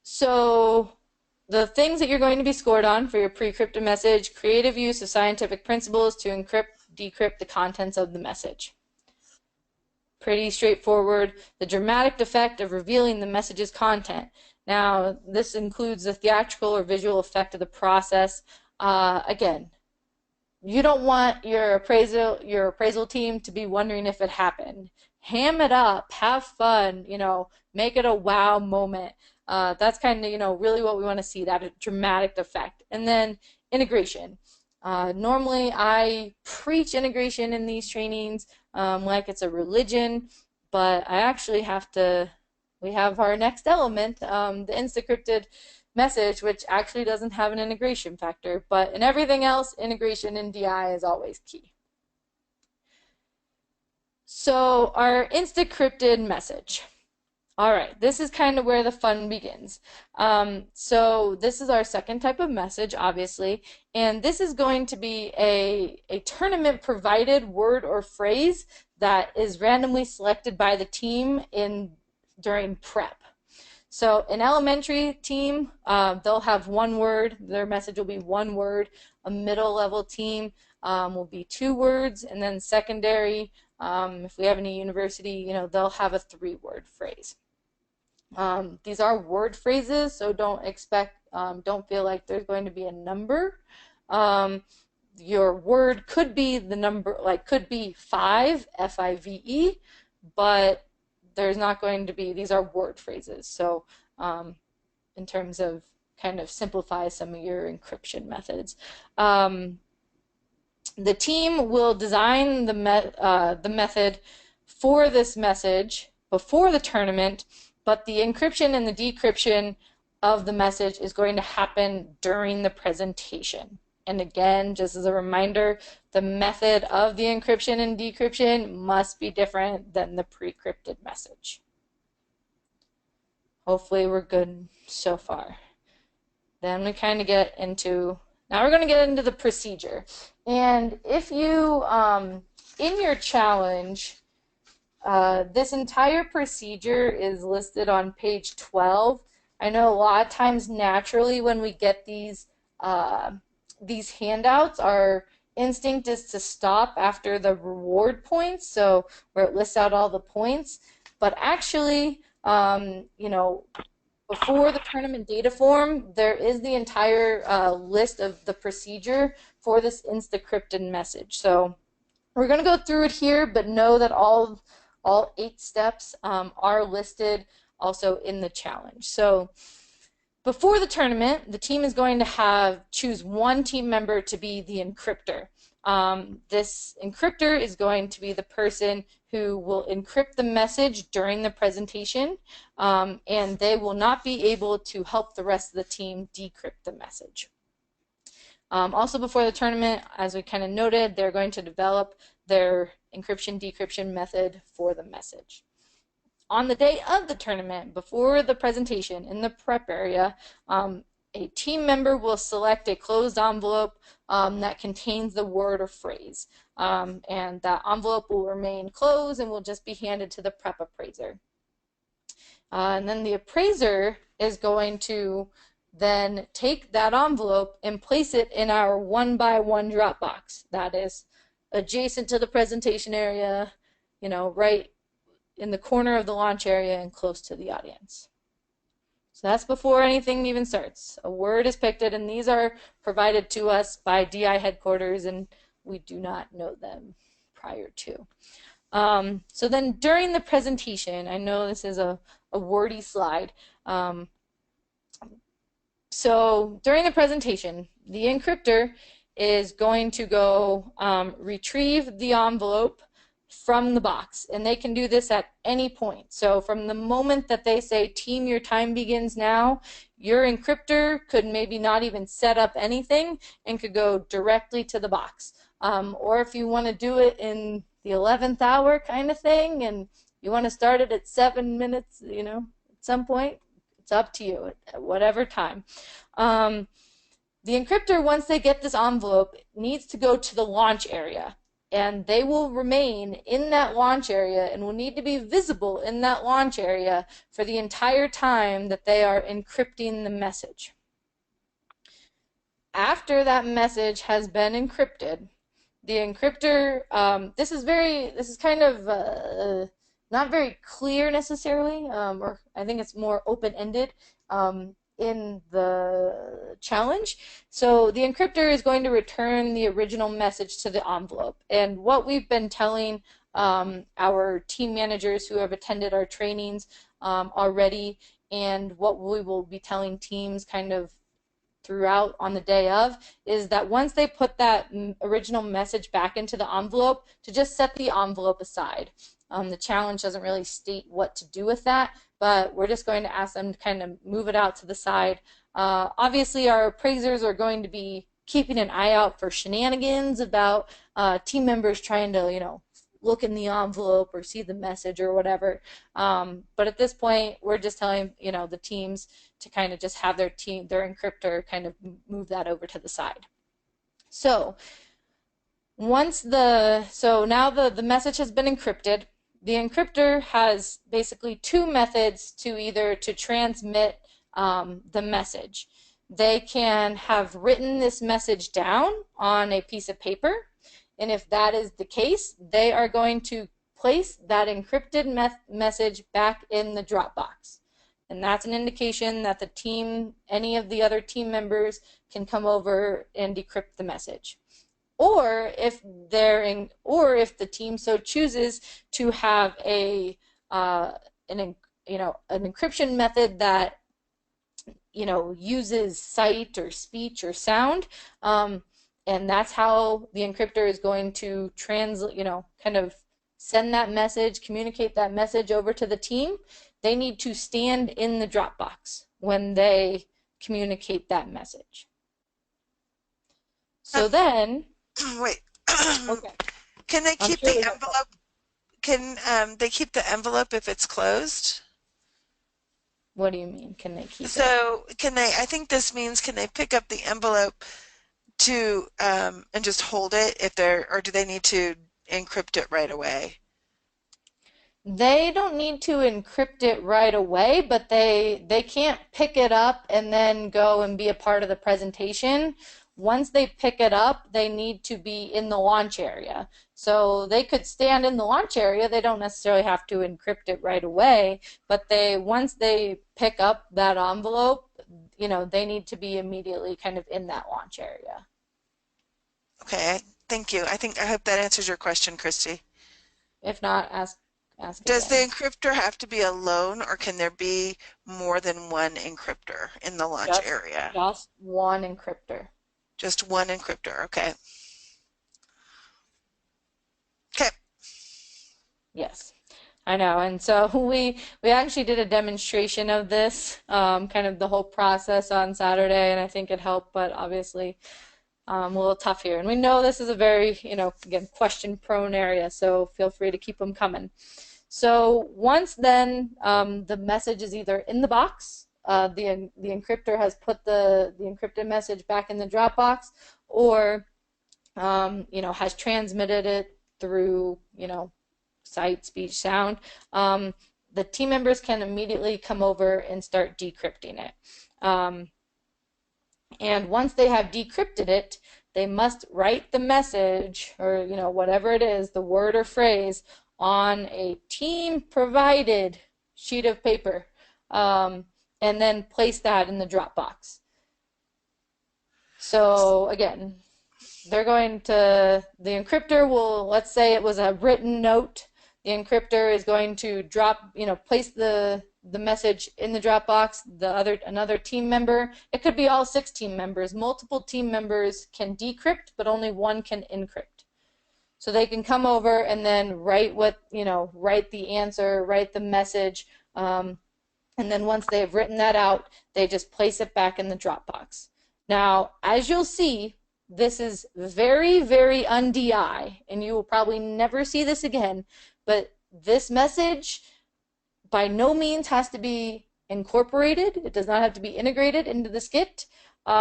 So the things that you're going to be scored on for your pre-crypted message: creative use of scientific principles to encrypt, decrypt the contents of the message. Pretty straightforward. The dramatic effect of revealing the message's content. Now, this includes the theatrical or visual effect of the process. Again, you don't want your appraisal team to be wondering if it happened. Ham it up, have fun, make it a wow moment. That's kind of, really what we want to see, that dramatic effect. And then integration. Normally I preach integration in these trainings like it's a religion, but I actually we have our next element, the Insta-crypted message, which actually doesn't have an integration factor, but in everything else, integration in DI is always key. So our Insta-crypted message. All right, this is kind of where the fun begins. So this is our second type of message, obviously, and this is going to be a tournament provided word or phrase that is randomly selected by the team during prep. So an elementary team, they'll have one word. Their message will be one word. A middle level team will be 2 words, and then secondary, if we have any university, they'll have a 3-word phrase. These are word phrases, so don't feel like there's going to be a number. Your word could be the number, could be 5, F-I-V-E, but there's not going to be, these are word phrases. So in terms of kind of simplify some of your encryption methods. The team will design the method for this message before the tournament, but the encryption and the decryption of the message is going to happen during the presentation. And again, just as a reminder, the method of the encryption and decryption must be different than the pre-crypted message. Hopefully we're good so far. Then we kind of get into, now we're going to get into the procedure. And if you, in your challenge, this entire procedure is listed on page 12. I know a lot of times naturally when we get these handouts, our instinct is to stop after the reward points, so where it lists out all the points. But actually, before the tournament data form, there is the entire list of the procedure for this Insta-crypted message. So we're going to go through it here, but know that all 8 steps are listed also in the challenge. So before the tournament, the team is going to choose one team member to be the encryptor. This encryptor is going to be the person who will encrypt the message during the presentation, and they will not be able to help the rest of the team decrypt the message. Also before the tournament, as we kind of noted, they're going to develop their encryption-decryption method for the message. On the day of the tournament, before the presentation, in the prep area, a team member will select a closed envelope that contains the word or phrase. And that envelope will remain closed and will just be handed to the prep appraiser. And then the appraiser is going to then take that envelope and place it in our 1-by-1 drop box. That is adjacent to the presentation area, right in the corner of the launch area and close to the audience. So that's before anything even starts. A word is picked, and these are provided to us by DI headquarters, and we do not know them prior to. So then during the presentation, I know this is a wordy slide. So during the presentation, the encryptor is going to go retrieve the envelope from the box, and they can do this at any point. So from the moment that they say, team, your time begins now, your encryptor could maybe not even set up anything and could go directly to the box. Or if you want to do it in the 11th hour kind of thing, and you want to start it at 7 minutes, you know, at some point, it's up to you at whatever time. The encryptor, once they get this envelope, needs to go to the launch area, and they will remain in that launch area and will need to be visible in that launch area for the entire time that they are encrypting the message. After that message has been encrypted, the encryptor, this is kind of not very clear necessarily, or I think it's more open-ended in the challenge. So the encryptor is going to return the original message to the envelope. And what we've been telling our team managers who have attended our trainings already, and what we will be telling teams kind of throughout on the day of, is that once they put that original message back into the envelope, to just set the envelope aside. The challenge doesn't really state what to do with that, but we're just going to ask them to kind of move it out to the side. Obviously, our appraisers are going to be keeping an eye out for shenanigans about team members trying to, you know, look in the envelope or see the message or whatever. But at this point, we're just telling, you know, the teams to kind of just have their encryptor kind of move that over to the side. So now the message has been encrypted. The encryptor has basically two methods to transmit the message. They can have written this message down on a piece of paper, and if that is the case, they are going to place that encrypted message back in the Dropbox. And that's an indication that the team, any of the other team members, can come over and decrypt the message. Or if the team so chooses to have an encryption method that, you know, uses sight or speech or sound, and that's how the encryptor is going to translate, you know, kind of send that message, communicate that message over to the team. They need to stand in the Dropbox when they communicate that message. So then, wait. okay. Can they keep the envelope? Can they keep the envelope if it's closed? What do you mean? Can they keep it? So can they? I think this means can they pick up the envelope to and just hold it if they're, or do they need to encrypt it right away? They don't need to encrypt it right away, but they can't pick it up and then go and be a part of the presentation. Once they pick it up, they need to be in the launch area. So they could stand in the launch area. They don't necessarily have to encrypt it right away, but once they pick up that envelope, you know, they need to be immediately kind of in that launch area. Okay, thank you. I hope that answers your question, Christy. If not, ask Does the again. encryptor have to be alone, or can there be more than one encryptor in the launch area? Just one encryptor. Just one encryptor, okay. Okay. Yes, I know. And so we actually did a demonstration of this, kind of the whole process on Saturday, and I think it helped, but obviously a little tough here. And we know this is a very, you know, again, question-prone area, so feel free to keep them coming. So once then the message is either in the box, the encryptor has put the encrypted message back in the Dropbox, or you know, has transmitted it through, you know, sight, speech, sound, the team members can immediately come over and start decrypting it. And once they have decrypted it, they must write the message, or, you know, whatever it is, the word or phrase, on a team-provided sheet of paper, and then place that in the Dropbox. So again, the encryptor will, let's say it was a written note, the encryptor is going to place the message in the Dropbox. Another team member, it could be all 6 team members, multiple team members can decrypt, but only one can encrypt. So they can come over and then write write the answer, write the message, and then once they've written that out, they just place it back in the Dropbox. Now, as you'll see, this is very, very un-DI, and you will probably never see this again, but this message by no means has to be incorporated. It does not have to be integrated into the skit. The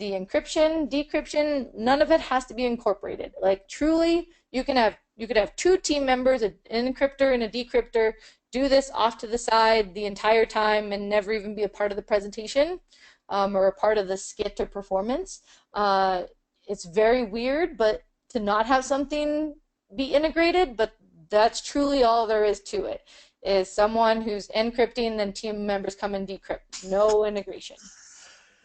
encryption, decryption, none of it has to be incorporated. Like truly, you could have two team members, an encryptor and a decryptor, do this off to the side the entire time and never even be a part of the presentation or a part of the skit or performance. It's very weird, but to not have something be integrated, but that's truly all there is to it, is someone who's encrypting, then team members come and decrypt. No integration,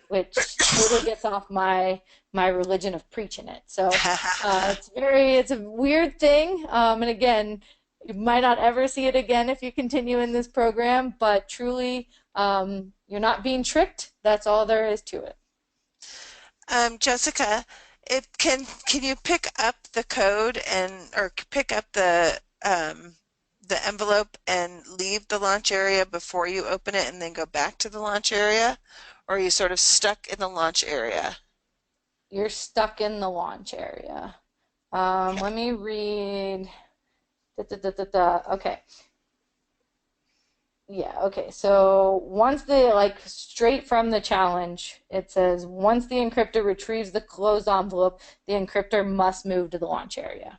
which totally gets off my religion of preaching it. So it's a weird thing. And again, you might not ever see it again if you continue in this program, but truly, you're not being tricked. That's all there is to it. Jessica, can you pick up the code or pick up the envelope and leave the launch area before you open it and then go back to the launch area? Or are you sort of stuck in the launch area? You're stuck in the launch area. Okay. Let me read. Okay. Yeah, okay. So once straight from the challenge, it says, once the encryptor retrieves the closed envelope, the encryptor must move to the launch area.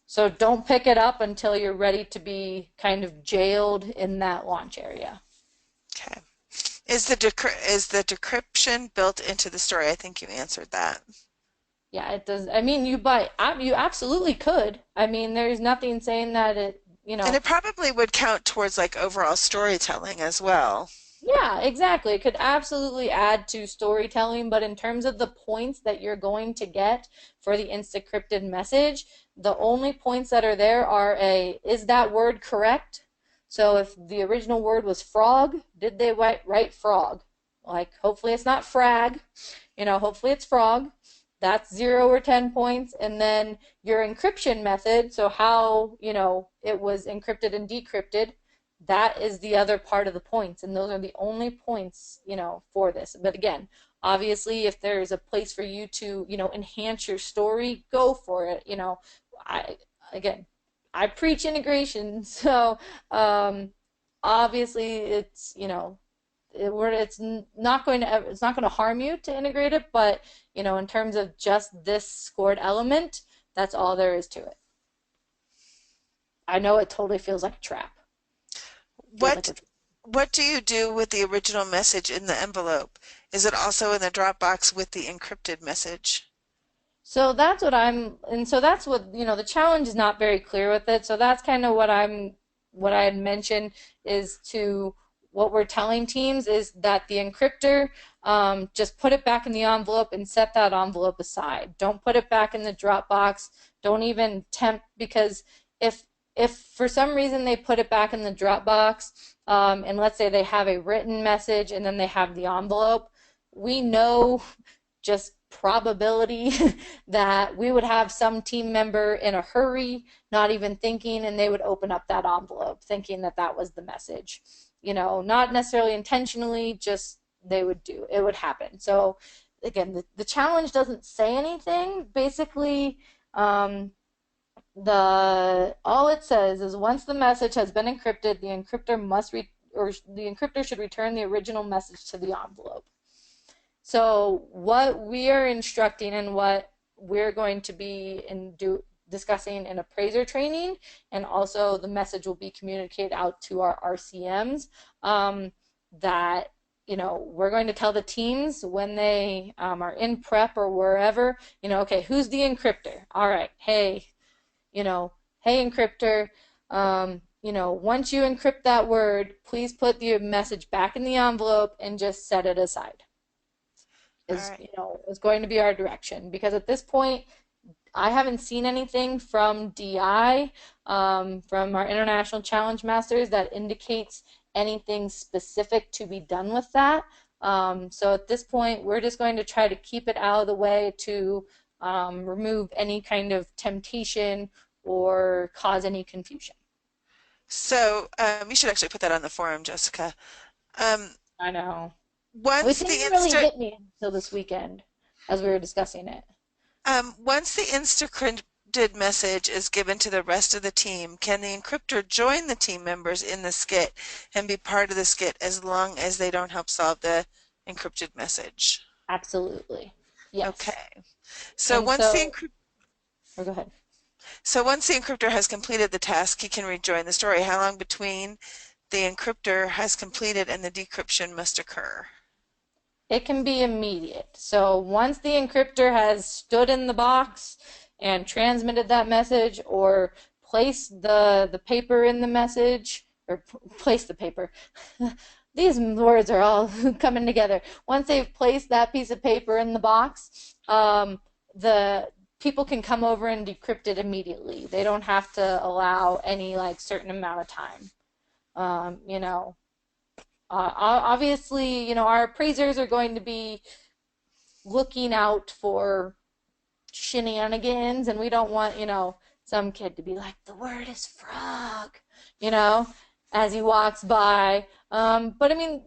So don't pick it up until you're ready to be kind of jailed in that launch area. Okay. Is the decryption built into the story? I think you answered that. Yeah, it does. I mean, you absolutely could. I mean, there's nothing saying that it, And it probably would count towards like overall storytelling as well. Yeah, exactly. It could absolutely add to storytelling, but in terms of the points that you're going to get for the Insta-crypted message, the only points that are there are is that word correct? So if the original word was frog, did they write frog? Like, hopefully it's not frag, hopefully it's frog. That's 0 or 10 points. And then your encryption method, so how, it was encrypted and decrypted, that is the other part of the points. And those are the only points, for this. But again, obviously, if there's a place for you to, enhance your story, go for it. I preach integration, so obviously it's it's not going to harm you to integrate it, but in terms of just this scored element, that's all there is to it. I know it totally feels like a trap. What do you do with the original message in the envelope? Is it also in the Dropbox with the encrypted message? So that's what the challenge is not very clear with it. So that's kind of what I had mentioned is what we're telling teams is that the encryptor, just put it back in the envelope and set that envelope aside. Don't put it back in the Dropbox. Don't even tempt, because if for some reason they put it back in the Dropbox, and let's say they have a written message and then they have the envelope, we know just probability that we would have some team member in a hurry, not even thinking, and they would open up that envelope thinking that that was the message. Not necessarily intentionally, just it would happen. So again, the challenge doesn't say anything. Basically, all it says is once the message has been encrypted, the encryptor should return the original message to the envelope. So what we are instructing and what we're going to be discussing in appraiser training, and also the message will be communicated out to our RCMs, that we're going to tell the teams when they are in prep or wherever, okay, who's the encryptor? All right, hey encryptor, once you encrypt that word, please put the message back in the envelope and just set it aside. Is going to be our direction, because at this point I haven't seen anything from DI, from our International Challenge Masters, that indicates anything specific to be done with that. So at this point, we're just going to try to keep it out of the way to remove any kind of temptation or cause any confusion. So you should actually put that on the forum, Jessica. Um, I know. It once the didn't really Insta hit me until this weekend as we were discussing it. once the Insta-crypted message is given to the rest of the team, can the encryptor join the team members in the skit and be part of the skit as long as they don't help solve the encrypted message? Absolutely. Yes. Okay. So And once the so, encrypt or go ahead. so once the encryptor has completed the task, he can rejoin the story. How long between the encryptor has completed and the decryption must occur? It can be immediate. So once the encryptor has stood in the box and transmitted that message or placed the paper in the message or placed the paper. These words are all coming together. Once they've placed that piece of paper in the box, the people can come over and decrypt it immediately. They don't have to allow any like certain amount of time. You know, obviously, our appraisers are going to be looking out for shenanigans, and we don't want, some kid to be like, the word is frog, you know, as he walks by. But I mean,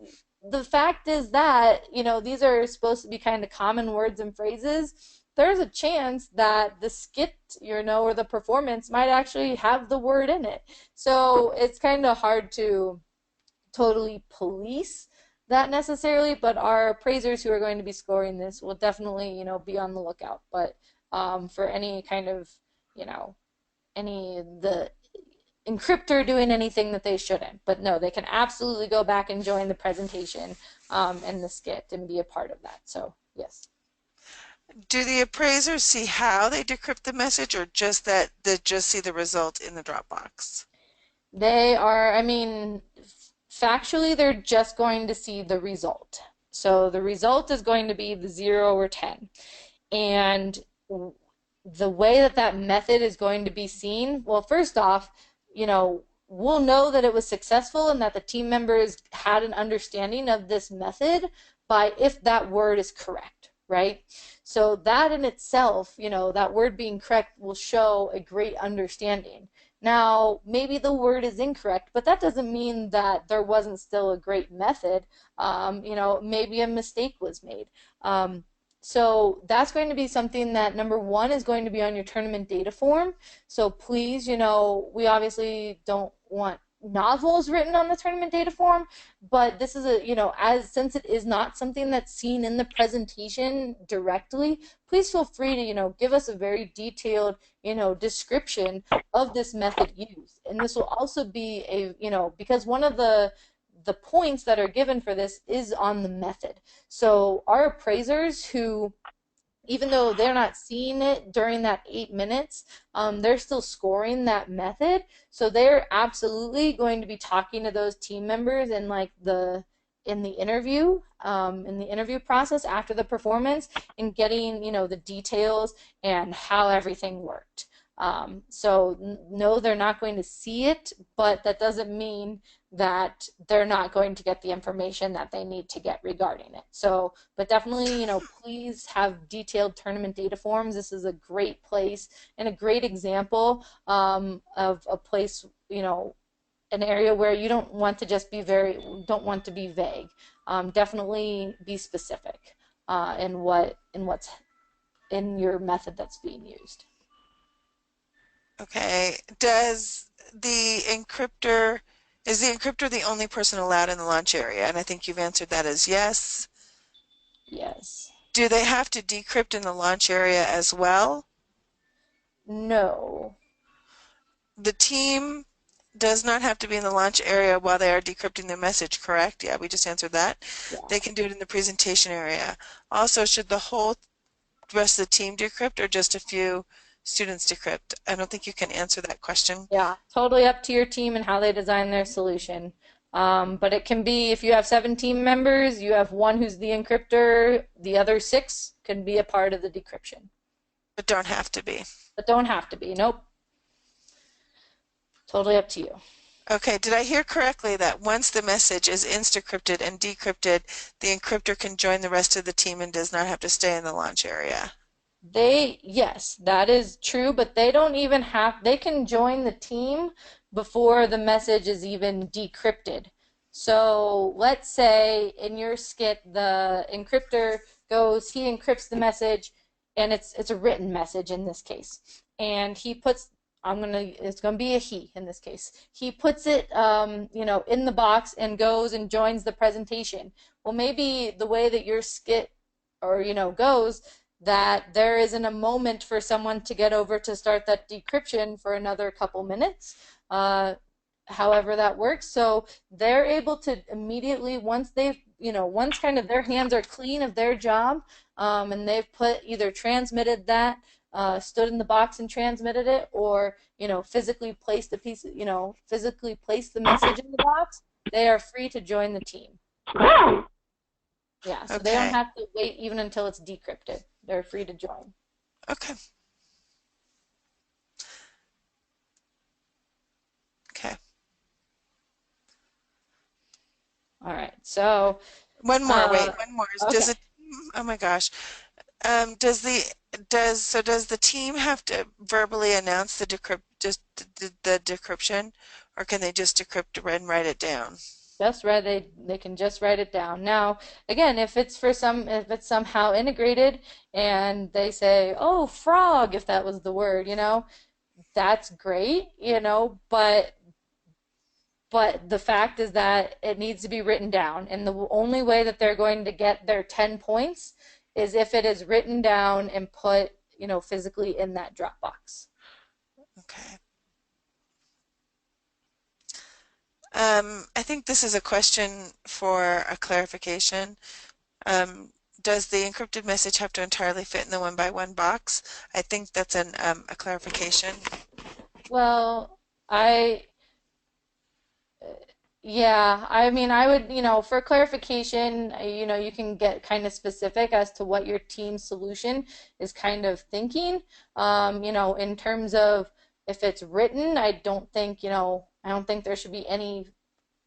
the fact is that, these are supposed to be kind of common words and phrases. There's a chance that the skit, or the performance might actually have the word in it. So it's kind of hard to totally police that necessarily, but our appraisers who are going to be scoring this will definitely, be on the lookout. But for any kind of, you know, the encryptor doing anything that they shouldn't. But no, they can absolutely go back and join the presentation and the skit and be a part of that. So yes. Do the appraisers see how they decrypt the message or just that they just see the result in the Dropbox? They are, I mean, factually, they're just going to see the result. So the result is going to be the 0 or 10. And the way that that method is going to be seen, well, first off, we'll know that it was successful and that the team members had an understanding of this method by if that word is correct, right? So that in itself, that word being correct will show a great understanding. Now, maybe the word is incorrect, but that doesn't mean that there wasn't still a great method. Maybe a mistake was made. So that's going to be something that number one is going to be on your tournament data form. So please, we obviously don't want novels written on the tournament data form, but this is since it is not something that's seen in the presentation directly, please feel free to, give us a very detailed, description of this method used. And this will also be because one of the points that are given for this is on the method. So our appraisers who, even though they're not seeing it during that 8 minutes, they're still scoring that method. So they're absolutely going to be talking to those team members in the interview process after the performance and getting, the details and how everything worked. So no, they're not going to see it, but that doesn't mean that they're not going to get the information that they need to get regarding it. So, but definitely, please have detailed tournament data forms. This is a great place and a great example of a place, an area where you don't want to just be don't want to be vague. Definitely be specific in what's in your method that's being used. Okay. Does the encryptor, is the encryptor the only person allowed in the launch area? And I think you've answered that as yes. Yes. Do they have to decrypt in the launch area as well? No. The team does not have to be in the launch area while they are decrypting their message, correct? Yeah, we just answered that. Yeah. They can do it in the presentation area. Also, should the whole rest of the team decrypt or just a few students decrypt? I don't think you can answer that question. Yeah. Totally up to your team and how they design their solution. But it can be if you have 7 team members, you have one who's the encryptor, the other 6 can be a part of the decryption. But don't have to be. But don't have to be. Nope. Totally up to you. Okay, did I hear correctly that once the message is Insta-crypted and decrypted, the encryptor can join the rest of the team and does not have to stay in the launch area? Yes, that is true, but they don't even they can join the team before the message is even decrypted. So let's say in your skit, the encryptor he encrypts the message, and it's a written message in this case. And it's gonna be a he in this case. He puts it, in the box and goes and joins the presentation. Well, maybe the way that your skit goes, that there isn't a moment for someone to get over to start that decryption for another couple minutes, however that works. So they're able to immediately, once kind of their hands are clean of their job, and they've either transmitted that, stood in the box and transmitted it, or, physically placed physically placed the message in the box, they are free to join the team. Yeah, so they don't Okay. have to wait even until it's decrypted. They're free to join. Okay. Okay. All right. So, One more. Wait, uh, one more. Does okay. it, oh my gosh. Does the team have to verbally announce the decryption, or can they just decrypt it and write it down? They can just write it down. Now, again, if it's somehow integrated and they say, "Oh, frog," if that was the word, that's great, but the fact is that it needs to be written down, and the only way that they're going to get their 10 points is if it is written down and put, physically in that Dropbox. Okay. I think this is a question for a clarification. Um, does the encrypted message have to entirely fit in the one by one box? I think that's a clarification. Well, I Yeah, I mean, I would, for clarification, you can get kind of specific as to what your team solution is kind of thinking. In terms of if it's written, I don't think there should be any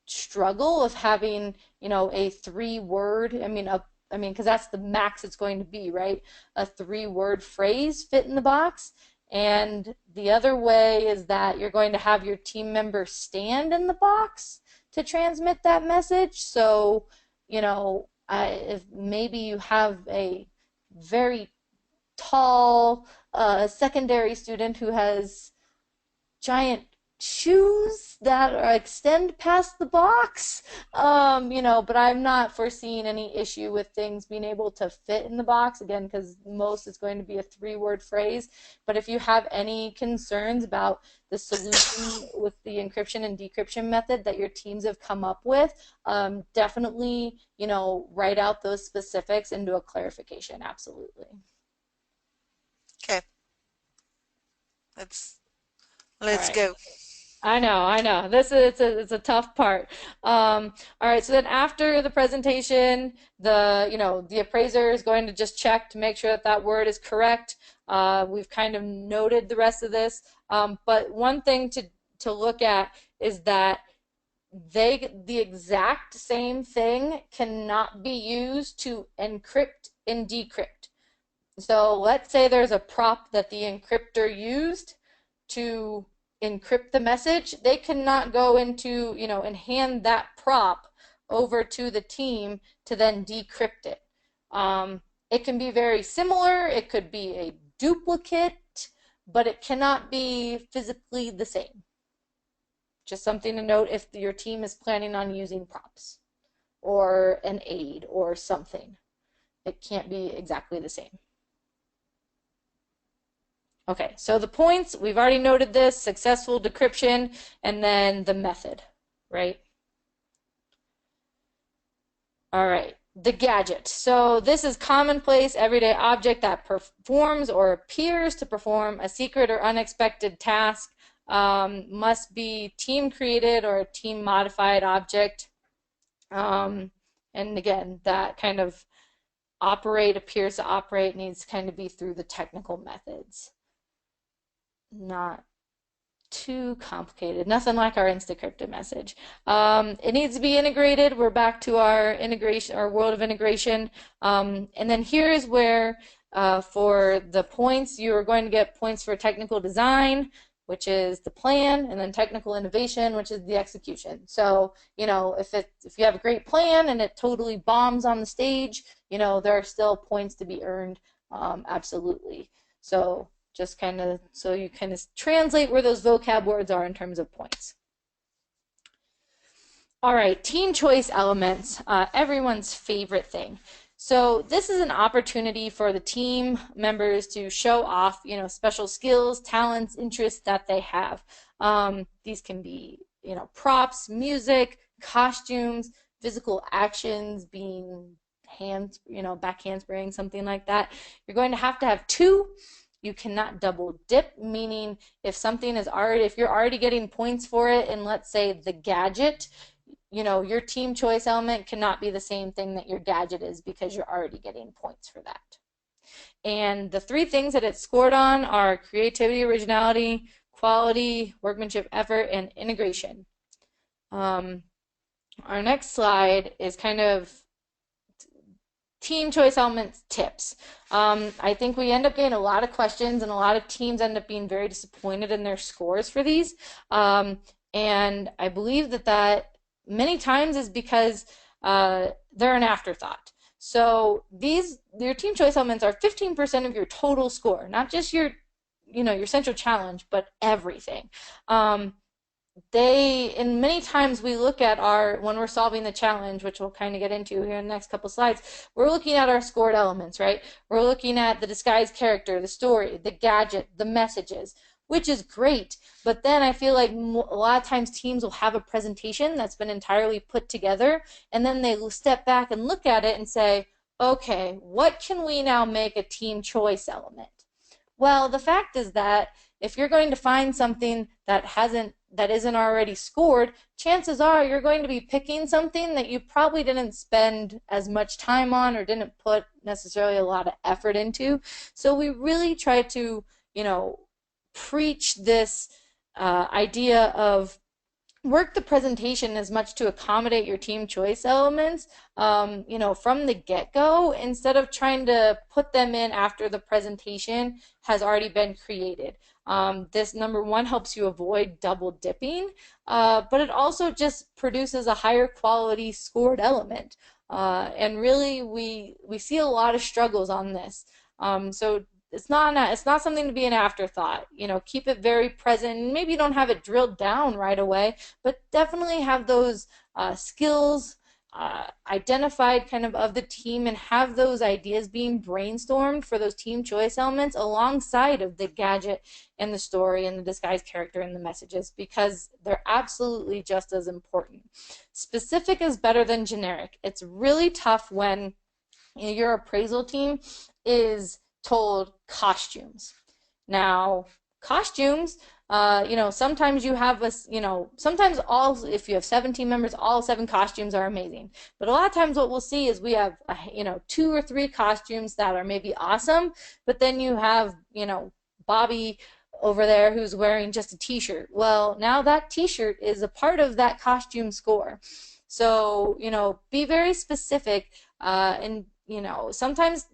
struggle of having, a three-word, because that's the max it's going to be, right? A three-word phrase fit in the box. And the other way is that you're going to have your team member stand in the box to transmit that message. So, if maybe you have a very tall secondary student who has giant shoes that extend past the box. But I'm not foreseeing any issue with things being able to fit in the box, again, because most is going to be a three-word phrase. But if you have any concerns about the solution with the encryption and decryption method that your teams have come up with, definitely, write out those specifics and do a clarification. Absolutely. Okay, let's All let's right. go. I know. It's a tough part. All right, so then after the presentation, the appraiser is going to just check to make sure that that word is correct. We've kind of noted the rest of this, but one thing to look at is that the exact same thing cannot be used to encrypt and decrypt. So let's say there's a prop that the encryptor used to encrypt the message. They cannot go into, and hand that prop over to the team to then decrypt it. It can be very similar, it could be a duplicate, but it cannot be physically the same. Just something to note if your team is planning on using props or an aid or something. It can't be exactly the same. Okay, so the points, we've already noted this, successful decryption, and then the method, right? All right, the gadget. So this is commonplace everyday object that performs or appears to perform a secret or unexpected task. Must be team created or team modified object. And again, that kind of appears to operate needs to kind of be through the technical methods. Not too complicated. Nothing like our Insta-crypted message. It needs to be integrated. We're back to our integration, our world of integration. And then here is where For the points, you are going to get points for technical design, which is the plan, and then technical innovation, which is the execution. So, if you have a great plan and it totally bombs on the stage, there are still points to be earned, absolutely. So just kind of, so you kind of translate where those vocab words are in terms of points. All right, team choice elements, everyone's favorite thing. So this is an opportunity for the team members to show off, special skills, talents, interests that they have. These can be, props, music, costumes, physical actions, being hands, back handspraying, something like that. You're going to have two. You cannot double dip, meaning if you're already getting points for it, and let's say the gadget, your team choice element cannot be the same thing that your gadget is, because you're already getting points for that. And the three things that it's scored on are creativity, originality, quality, workmanship, effort, and integration. Our next slide is kind of team choice elements tips. I think we end up getting a lot of questions, and a lot of teams end up being very disappointed in their scores for these. And I believe that many times is because they're an afterthought. So your team choice elements are 15% of your total score, not just your central challenge, but everything. And many times we look at when we're solving the challenge, which we'll kind of get into here in the next couple slides, we're looking at our scored elements, right? We're looking at the disguised character, the story, the gadget, the messages, which is great. But then I feel like a lot of times teams will have a presentation that's been entirely put together, and then they will step back and look at it and say, okay, what can we now make a team choice element? Well, the fact is that if you're going to find something that isn't already scored, chances are you're going to be picking something that you probably didn't spend as much time on or didn't put necessarily a lot of effort into. So we really try to, preach this idea of work the presentation as much to accommodate your team choice elements, from the get-go, instead of trying to put them in after the presentation has already been created. This, number one, helps you avoid double dipping, but it also just produces a higher quality scored element. And really, we see a lot of struggles on this. So it's not something to be an afterthought. Keep it very present. Maybe you don't have it drilled down right away, but definitely have those skills identified kind of the team, and have those ideas being brainstormed for those team choice elements alongside of the gadget and the story and the disguised character and the messages, because they're absolutely just as important. Specific is better than generic. It's really tough when your appraisal team is told costumes. Now, costumes, sometimes you have sometimes if you have 17 members, all 7 costumes are amazing. But a lot of times what we'll see is we have, 2 or 3 costumes that are maybe awesome, but then you have, Bobby over there who's wearing just a t-shirt. Well, now that t-shirt is a part of that costume score. So, be very specific, and sometimes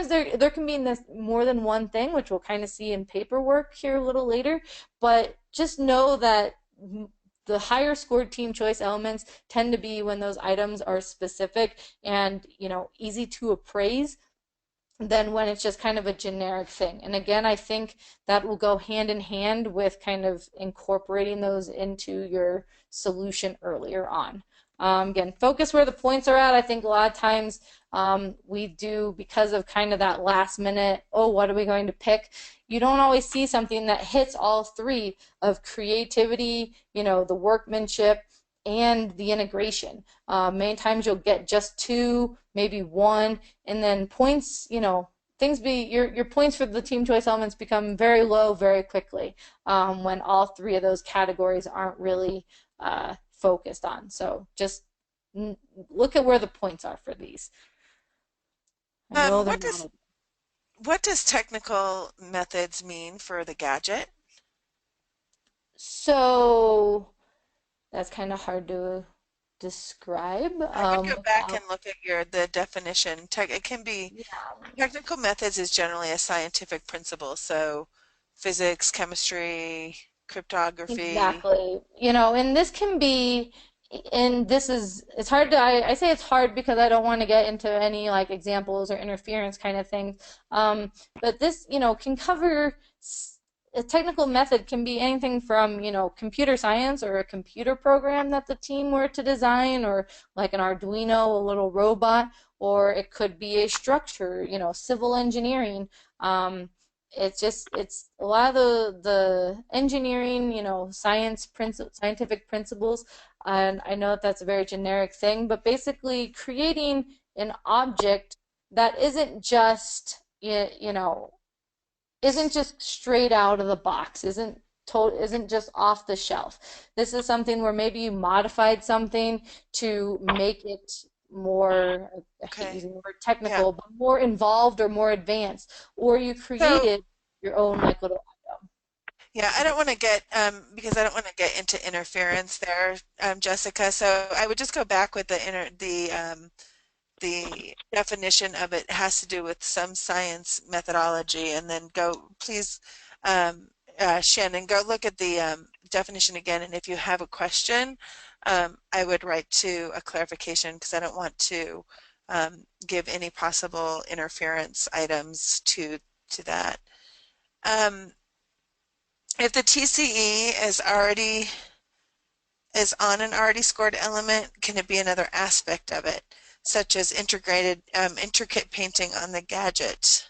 there can be more than one thing, which we'll kind of see in paperwork here a little later, but just know that the higher scored team choice elements tend to be when those items are specific and easy to appraise, than when it's just kind of a generic thing. And again, I think that will go hand in hand with kind of incorporating those into your solution earlier on. Again, focus where the points are at. I think a lot of times we do, because of kind of that last minute, oh, what are we going to pick? You don't always see something that hits all 3 of creativity, the workmanship, and the integration. Many times you'll get just 2, maybe 1, and then points, your points for the team choice elements become very low very quickly, when all 3 of those categories aren't really focused on. So just look at where the points are for these. I know they're not. What does technical methods mean for the gadget? So that's kind of hard to describe I would go back without, and look at the definition. It can be yeah. technical methods is generally a scientific principle, so physics, chemistry, cryptography. Exactly. And this can be, and this is, it's hard to, I say it's hard because I don't want to get into any like examples or interference kind of things. But this, can cover, a technical method can be anything from, computer science or a computer program that the team were to design, or like an Arduino, a little robot, or it could be a structure, civil engineering. It's a lot of the engineering, scientific principles, and I know that that's a very generic thing, but basically creating an object that isn't just straight out of the box, isn't just off the shelf. This is something where maybe you modified something to make it more, I hate Okay. using the word Yeah. technical, but more involved or more advanced, or you So, created your own like little item. yeah, I don't want to get because I don't want to get into interference there, Jessica. So I would just go back with the definition of it has to do with some science methodology, and then go, please, Shannon, go look at the definition again. And if you have a question, I would write to a clarification because I don't want to give any possible interference items to that. Um, if the TCE is on an already scored element, can it be another aspect of it, such as intricate painting on the gadget?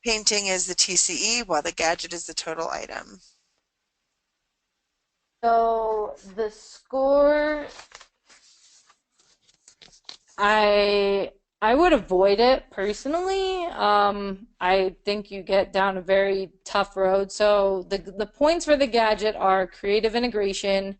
Painting is the TCE, while the gadget is the total item. So the score, I I would avoid it personally. I think you get down a very tough road. So the points for the gadget are creative integration,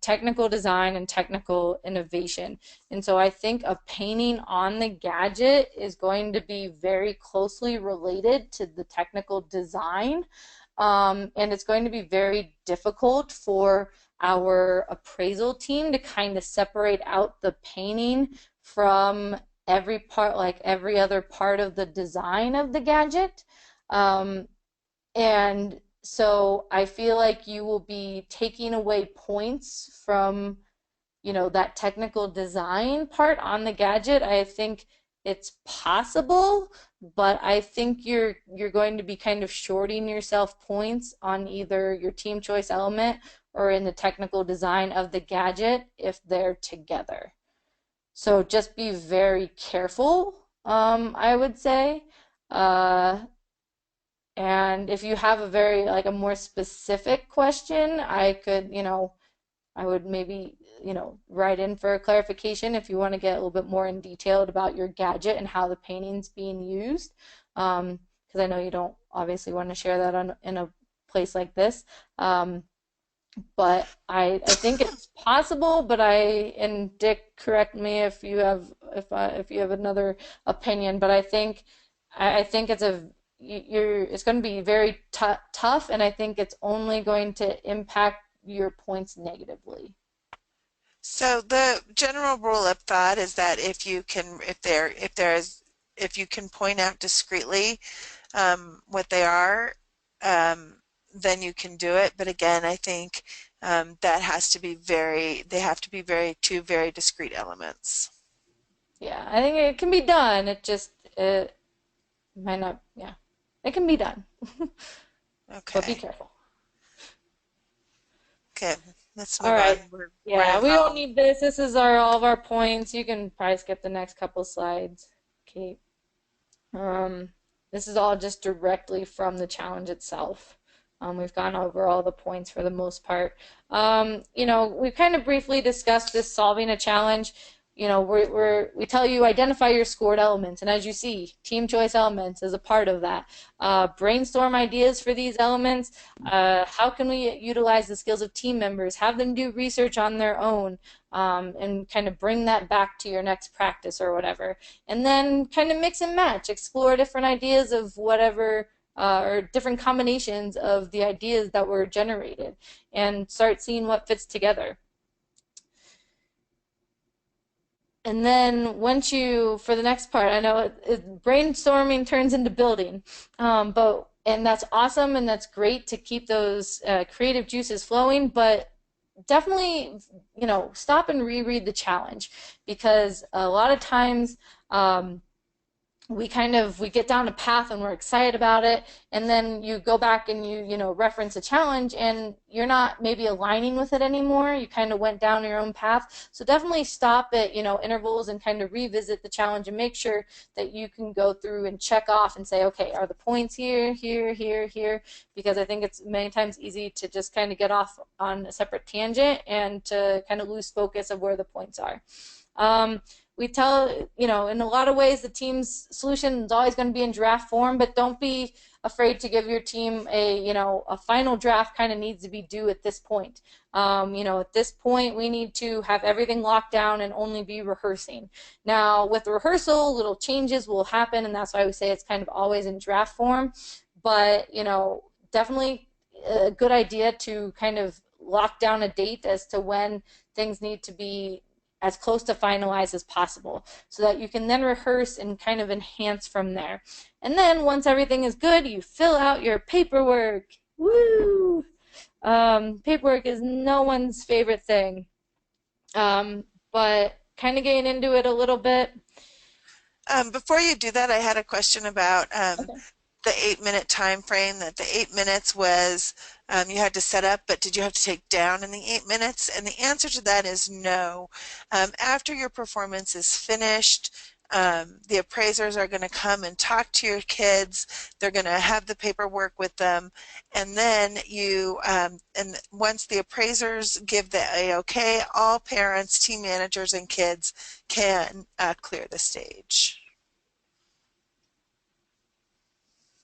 technical design, and technical innovation. And so I think a painting on the gadget is going to be very closely related to the technical design. And it's going to be very difficult for our appraisal team to kind of separate out the painting from every part, like every other part of the design of the gadget. Um, and so I feel like you will be taking away points from, that technical design part on the gadget. I think it's possible, but I think you're going to be kind of shorting yourself points on either your team choice element or in the technical design of the gadget if they're together. So just be very careful, I would say. Uh, and if you have a very, like a more specific question, I would maybe, write in for a clarification if you want to get a little bit more in detailed about your gadget and how the painting's being used. Because I know you don't obviously want to share that in a place like this. But I think it's possible, but and Dick, correct me if you have if you have another opinion, but I think it's going to be very tough, and I think it's only going to impact your points negatively. So the general rule of thought is that if you can point out discreetly what they are, then you can do it. But again, I think that has to be they have to be two very discrete elements. Yeah, I think it can be done. It might not, yeah. It can be done, but be Okay. careful. Okay. Let's All move right. on. We're Yeah, running we don't long. need this. This is all of our points. You can probably skip the next couple slides. Okay. Um, this is all just directly from the challenge itself. We've gone over all the points for the most part. We kind of briefly discussed this solving a challenge. We tell you identify your scored elements, and as you see, team choice elements is a part of that. Brainstorm ideas for these elements. How can we utilize the skills of team members? Have them do research on their own, and kind of bring that back to your next practice or whatever, and then kind of mix and match, explore different ideas of whatever, or different combinations of the ideas that were generated, and start seeing what fits together. And then once you, for the next part, I know brainstorming turns into building, and that's awesome and that's great to keep those creative juices flowing, but definitely, stop and reread the challenge because a lot of times we get down a path and we're excited about it, and then you go back and you reference a challenge and you're not maybe aligning with it anymore. You kind of went down your own path. So definitely stop at intervals and kind of revisit the challenge and make sure that you can go through and check off and say, okay, are the points here, here, here, here? Because I think it's many times easy to just kind of get off on a separate tangent and to kind of lose focus of where the points are. We tell, in a lot of ways, the team's solution is always going to be in draft form, but don't be afraid to give your team a final draft kind of needs to be due at this point. At this point, we need to have everything locked down and only be rehearsing. Now, with the rehearsal, little changes will happen, and that's why we say it's kind of always in draft form. But, definitely a good idea to kind of lock down a date as to when things need to be as close to finalized as possible so that you can then rehearse and kind of enhance from there. And then once everything is good, you fill out your paperwork. Woo! Paperwork is no one's favorite thing. But kind of getting into it a little bit. Before you do that, I had a question about Okay. the 8 minute time frame, that the 8 minutes was you had to set up, but did you have to take down in the 8 minutes? And the answer to that is no. After your performance is finished, the appraisers are going to come and talk to your kids. They're going to have the paperwork with them, and then and once the appraisers give the A-OK, all parents, team managers, and kids can clear the stage.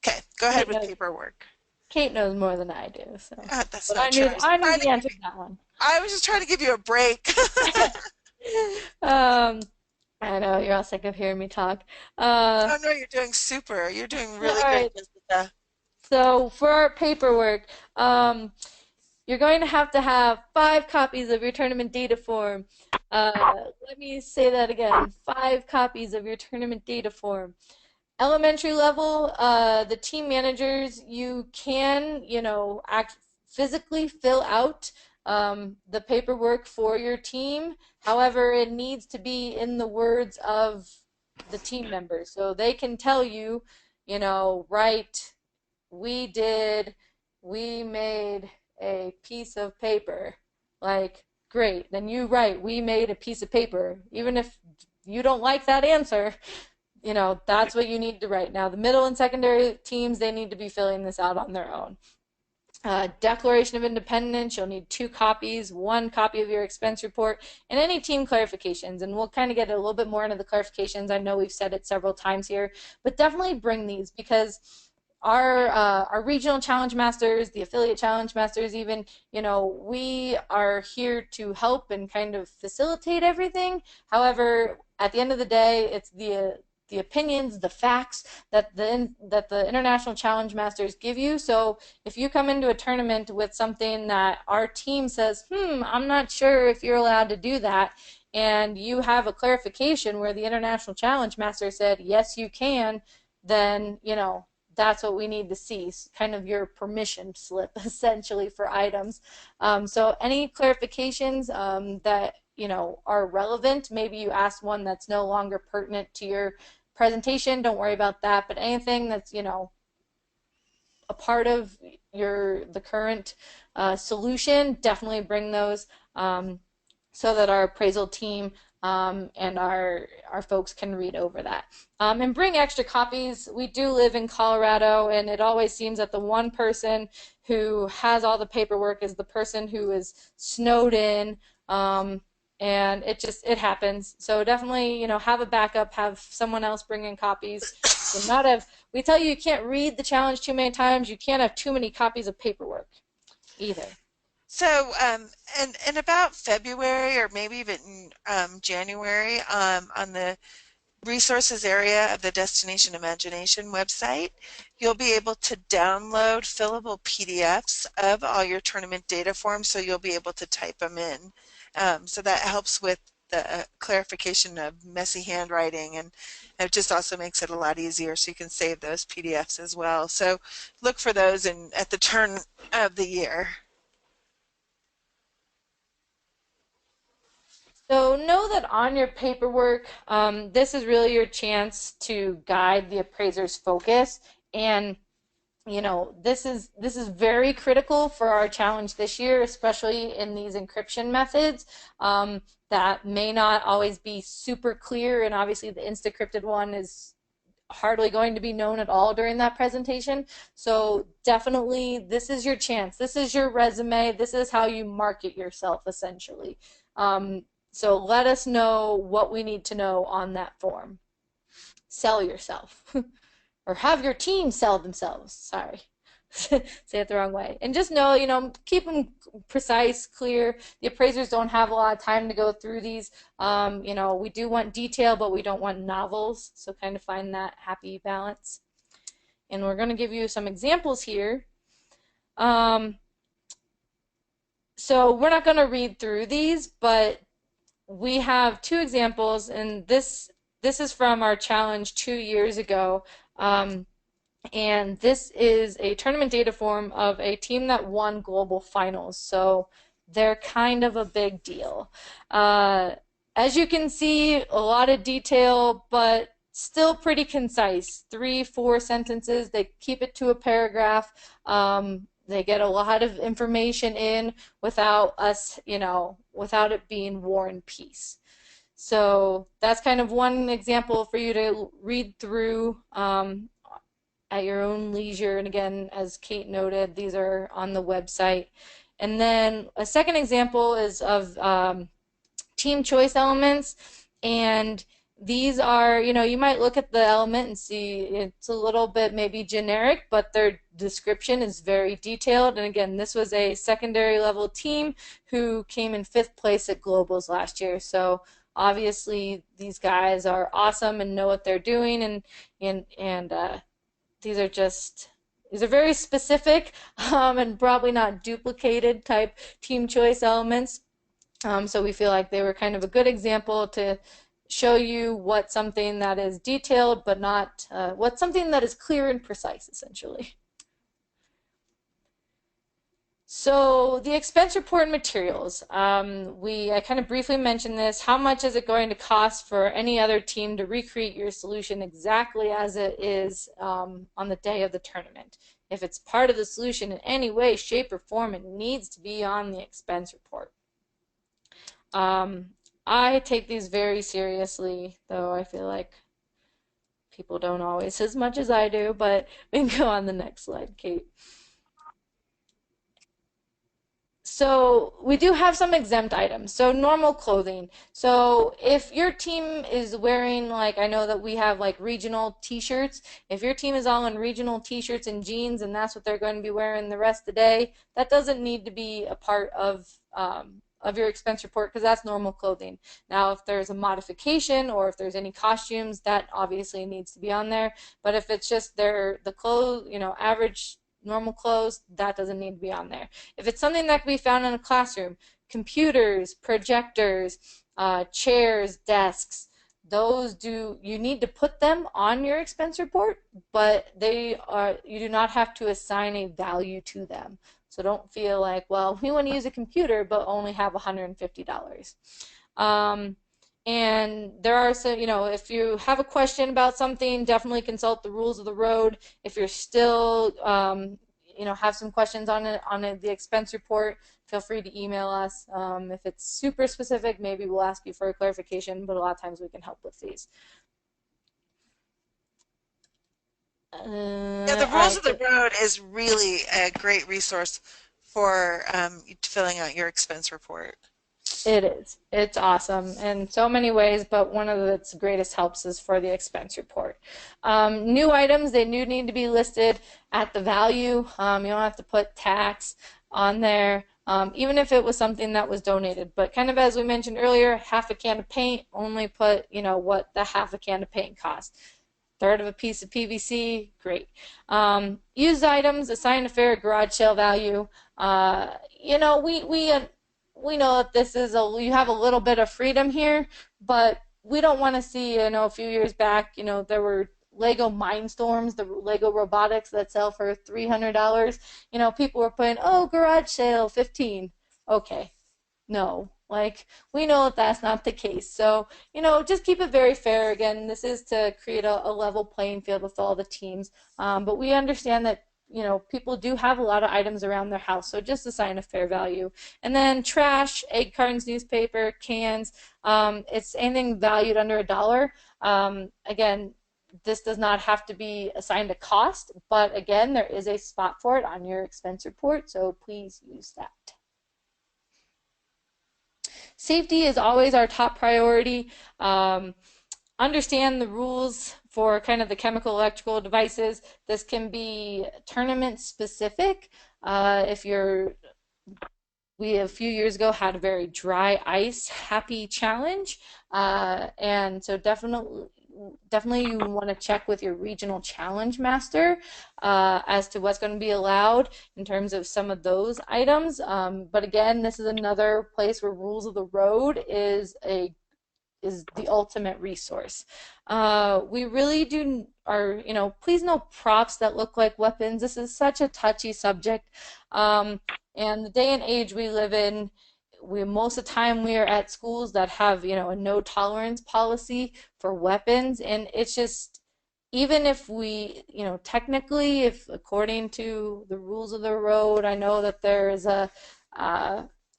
Okay, go ahead Kate with knows, paperwork. Kate knows more than I do, so. That's But not true. I knew the answer to that one. I was just trying to give you a break. um, I know you're all sick of hearing me talk. Uh, Oh no, you're doing super. You're doing all really great, right. Jessica. So for our paperwork, you're going to have 5 copies of your tournament data form. Let me say that again. 5 copies of your tournament data form. Elementary level, the team managers, you can, physically fill out the paperwork for your team. However, it needs to be in the words of the team members. So they can tell you, write, we did, we made a piece of paper. Like, great. Then you write, we made a piece of paper. Even if you don't like that answer, that's what you need to write. Now, the middle and secondary teams, they need to be filling this out on their own. Declaration of Independence, you'll need 2 copies, 1 copy of your expense report, and any team clarifications. And we'll kind of get a little bit more into the clarifications. I know we've said it several times here, but definitely bring these because our regional challenge masters, the affiliate challenge masters even, we are here to help and kind of facilitate everything. However, at the end of the day, it's the opinions, the facts that the international challenge masters give you. So if you come into a tournament with something that our team says, I'm not sure if you're allowed to do that, and you have a clarification where the international challenge master said, yes, you can, then, that's what we need to see, kind of your permission slip, essentially, for items. So any clarifications that, are relevant, maybe you asked one that's no longer pertinent to your presentation, don't worry about that. But anything that's, a part of the current solution, definitely bring those so that our appraisal team and our folks can read over that. And bring extra copies. We do live in Colorado, and it always seems that the one person who has all the paperwork is the person who is snowed in. And it happens. So definitely, have a backup, have someone else bring in copies. So not have, we tell you can't read the challenge too many times. You can't have too many copies of paperwork either. So, in about February or maybe even January, on the resources area of the Destination Imagination website, you'll be able to download fillable PDFs of all your tournament data forms, so you'll be able to type them in. So that helps with the clarification of messy handwriting, and it just also makes it a lot easier, so you can save those PDFs as well. So look for those at the turn of the year. So know that on your paperwork, this is really your chance to guide the appraiser's focus. And this is very critical for our challenge this year, especially in these encryption methods that may not always be super clear. And obviously the Insta-crypted one is hardly going to be known at all during that presentation. So definitely this is your chance. This is your resume. This is how you market yourself essentially. So let us know what we need to know on that form. Sell yourself. Or have your team sell themselves. Sorry. Say it the wrong way. And just know, keep them precise, clear. The appraisers don't have a lot of time to go through these. We do want detail, but we don't want novels. So kind of find that happy balance. And we're going to give you some examples here. So we're not going to read through these, but we have two examples, and this is from our challenge 2 years ago. And this is a tournament data form of a team that won global finals. So they're kind of a big deal. As you can see, a lot of detail, but still pretty concise. 3-4 sentences. They keep it to a paragraph. They get a lot of information in without us, without it being War and Peace. So that's kind of one example for you to read through at your own leisure. And again, as Kate noted, these are on the website. And then a second example is of team choice elements. And these are, you might look at the element and see it's a little bit maybe generic, but their description is very detailed. And again, this was a secondary level team who came in 5th place at Globals last year. So obviously these guys are awesome and know what they're doing, and these are very specific and probably not duplicated type team choice elements. So we feel like they were kind of a good example to show you what something that is detailed but not what something that is clear and precise essentially. So the expense report and materials, I kind of briefly mentioned this. How much is it going to cost for any other team to recreate your solution exactly as it is on the day of the tournament? If it's part of the solution in any way, shape, or form, it needs to be on the expense report. I take these very seriously, though I feel like people don't always as much as I do, but we can go on the next slide, Kate. So we do have some exempt items. So normal clothing. So if your team is wearing, like, I know that we have like regional t-shirts. If your team is all in regional t-shirts and jeans and that's what they're going to be wearing the rest of the day, that doesn't need to be a part of your expense report because that's normal clothing. Now, if there's a modification or if there's any costumes, that obviously needs to be on there. But if it's just the clothes, average normal clothes, that doesn't need to be on there. If it's something that can be found in a classroom, computers, projectors, chairs, desks, you need to put them on your expense report, but you do not have to assign a value to them. So don't feel like, well, we want to use a computer but only have $150. And there are some, if you have a question about something, definitely consult the rules of the road. If you're still, have some questions on the expense report, feel free to email us. If it's super specific, maybe we'll ask you for a clarification, but a lot of times we can help with these. Yeah, the rules of the road is really a great resource for filling out your expense report. It is. It's awesome in so many ways, but one of its greatest helps is for the expense report. New items, they do need to be listed at the value. You don't have to put tax on there, even if it was something that was donated. But kind of as we mentioned earlier, half a can of paint, only put, what the half a can of paint costs. Third of a piece of PVC, great. Used items, assign a fair garage sale value. we know that this is you have a little bit of freedom here, but we don't want to see, a few years back, there were Lego Mindstorms, the Lego robotics that sell for $300. People were putting, oh, garage sale, 15. Okay, no. Like, we know that that's not the case. So, just keep it very fair. Again, this is to create a level playing field with all the teams. But we understand that, people do have a lot of items around their house. So just assign a fair value. And then trash, egg cartons, newspaper, cans, it's anything valued under $1. Again, this does not have to be assigned a cost, but again, there is a spot for it on your expense report. So please use that. Safety is always our top priority. Understand the rules for kind of the chemical electrical devices. This can be tournament specific. If you're, we a few years ago had a very dry ice happy challenge, and so definitely you want to check with your regional challenge master as to what's going to be allowed in terms of some of those items. But again, this is another place where rules of the road is the ultimate resource. We really please no props that look like weapons. This is such a touchy subject. And the day and age we live in, most of the time we are at schools that have, a no tolerance policy for weapons. And it's just, even if we, technically, if according to the rules of the road, I know that there is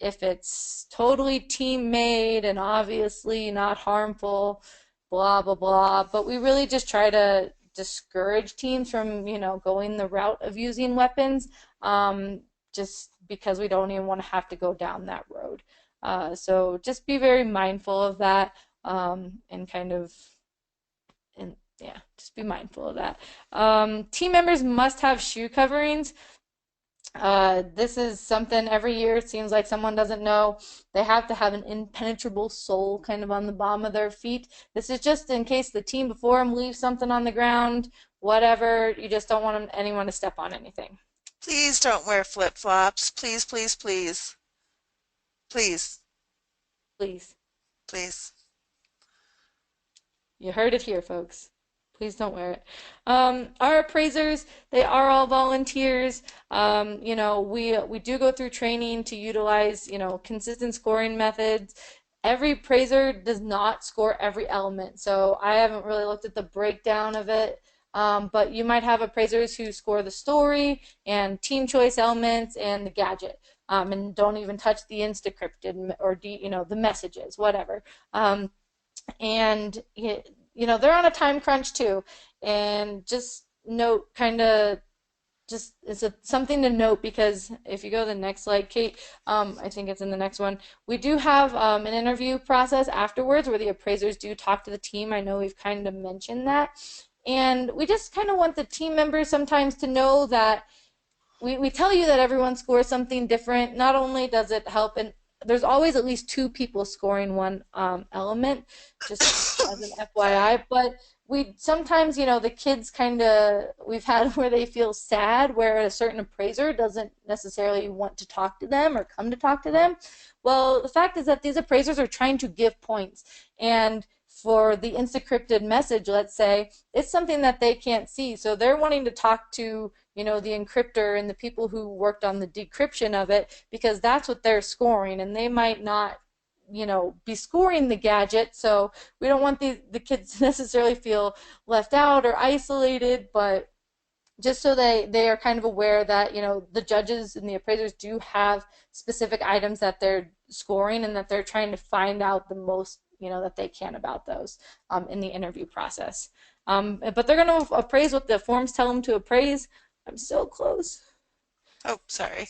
if it's totally team made and obviously not harmful, blah, blah, blah. But we really just try to discourage teams from, going the route of using weapons, just because we don't even want to have to go down that road. So just be very mindful of that, and kind of, and yeah, just be mindful of that. Team members must have shoe coverings. This is something every year it seems like someone doesn't know. They have to have an impenetrable sole kind of on the bottom of their feet. This is just in case the team before them leaves something on the ground, whatever. You just don't want anyone to step on anything. Please don't wear flip-flops. Please, please, please. Please, Please. please. You heard it here, folks. Please don't wear it. Our appraisers, they are all volunteers. We do go through training to utilize, consistent scoring methods. Every appraiser does not score every element, so I haven't really looked at the breakdown of it. But you might have appraisers who score the story and team choice elements and the gadget, and don't even touch the Insta-crypted or the messages, whatever. And they're on a time crunch too, and just note it's something to note, because if you go to the next slide, Kate, I think it's in the next one, we do have an interview process afterwards where the appraisers do talk to the team. I know we've kind of mentioned that, and we just kind of want the team members sometimes to know that we tell you that everyone scores something different. Not only does it help, and there's always at least two people scoring one element, just as an FYI. But we sometimes, the kids we've had where they feel sad, where a certain appraiser doesn't necessarily want to talk to them or come to talk to them. Well, the fact is that these appraisers are trying to give points, and for the Insta-crypted message, let's say, it's something that they can't see. So they're wanting to talk to, the encryptor and the people who worked on the decryption of it, because that's what they're scoring, and they might not, be scoring the gadget. So we don't want the kids to necessarily feel left out or isolated, but just so they are kind of aware that, the judges and the appraisers do have specific items that they're scoring, and that they're trying to find out the most, that they can about those in the interview process. But they're going to appraise what the forms tell them to appraise. I'm so close. Oh, sorry.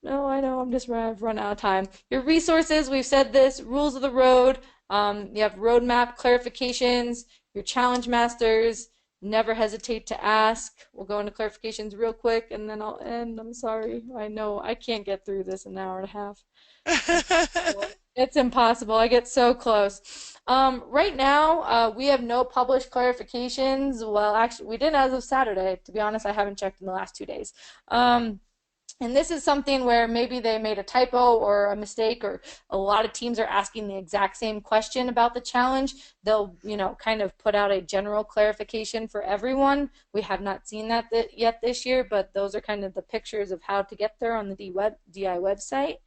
No, I know, I've run out of time. Your resources, we've said this, rules of the road, you have roadmap clarifications, your challenge masters, never hesitate to ask. We'll go into clarifications real quick and then I'll end. I'm sorry. I know I can't get through this in an hour and a half. It's impossible. I get so close. Right now, we have no published clarifications. Well, actually, we didn't as of Saturday. To be honest, I haven't checked in the last 2 days. And this is something where maybe they made a typo or a mistake, or a lot of teams are asking the exact same question about the challenge. They'll, kind of put out a general clarification for everyone. We have not seen that yet this year, but those are kind of the pictures of how to get there on the DI website.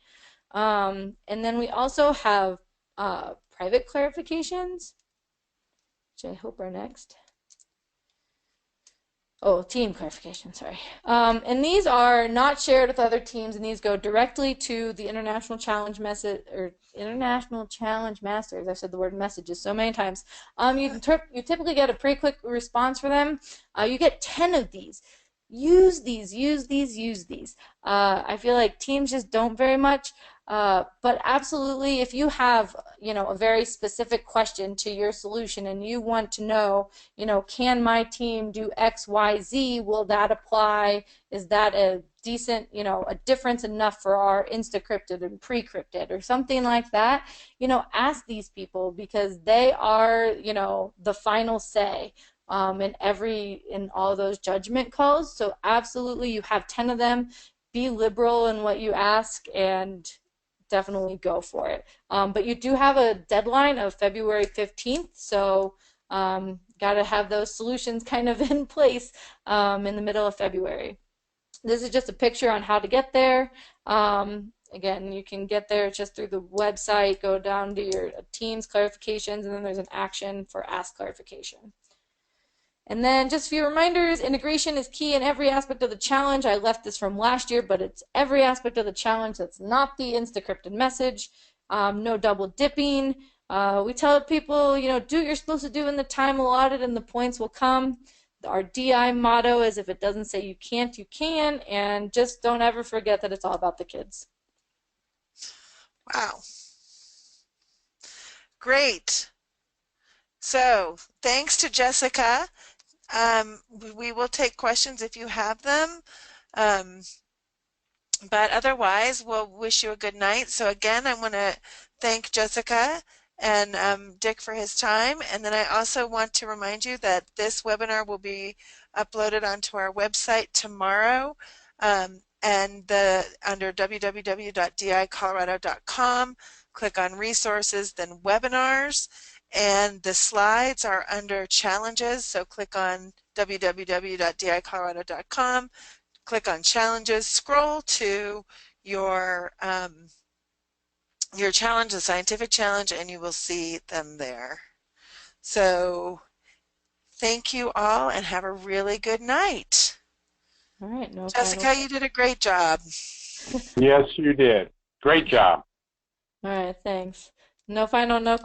And then we also have private clarifications, which I hope are next. Oh, team clarification, sorry. And these are not shared with other teams, and these go directly to the International Challenge message, or International Challenge Masters. I've said the word messages so many times. You typically get a pretty quick response for them. You get 10 of these. Use these, use these, use these. I feel like teams just don't very much. But absolutely, if you have, a very specific question to your solution and you want to know, can my team do X, Y, Z? Will that apply? Is that a decent, a difference enough for our Insta-crypted and pre-crypted or something like that? Ask these people, because they are, the final say in all those judgment calls. So absolutely, you have 10 of them. Be liberal in what you ask and definitely go for it. But you do have a deadline of February 15th, so got to have those solutions kind of in place in the middle of February. This is just a picture on how to get there. Again, you can get there just through the website, go down to your team's clarifications, and then there's an action for ask clarification. And then just a few reminders, integration is key in every aspect of the challenge. I left this from last year, but it's every aspect of the challenge that's not the Insta-crypted message. No double dipping. We tell people, do what you're supposed to do in the time allotted and the points will come. Our DI motto is, if it doesn't say you can't, you can. And just don't ever forget that it's all about the kids. Wow. Great. So thanks to Jessica. We will take questions if you have them. But otherwise, we'll wish you a good night. So again, I want to thank Jessica and Dick for his time. And then I also want to remind you that this webinar will be uploaded onto our website tomorrow. And under www.dicolorado.com, click on resources, then webinars. And the slides are under challenges. So click on www.dicolorado.com. Click on challenges, scroll to your challenge, the scientific challenge, and you will see them there. So thank you all and have a really good night. All right, no Jessica, you did a great job. Yes, you did. Great job. All right, thanks. No final, no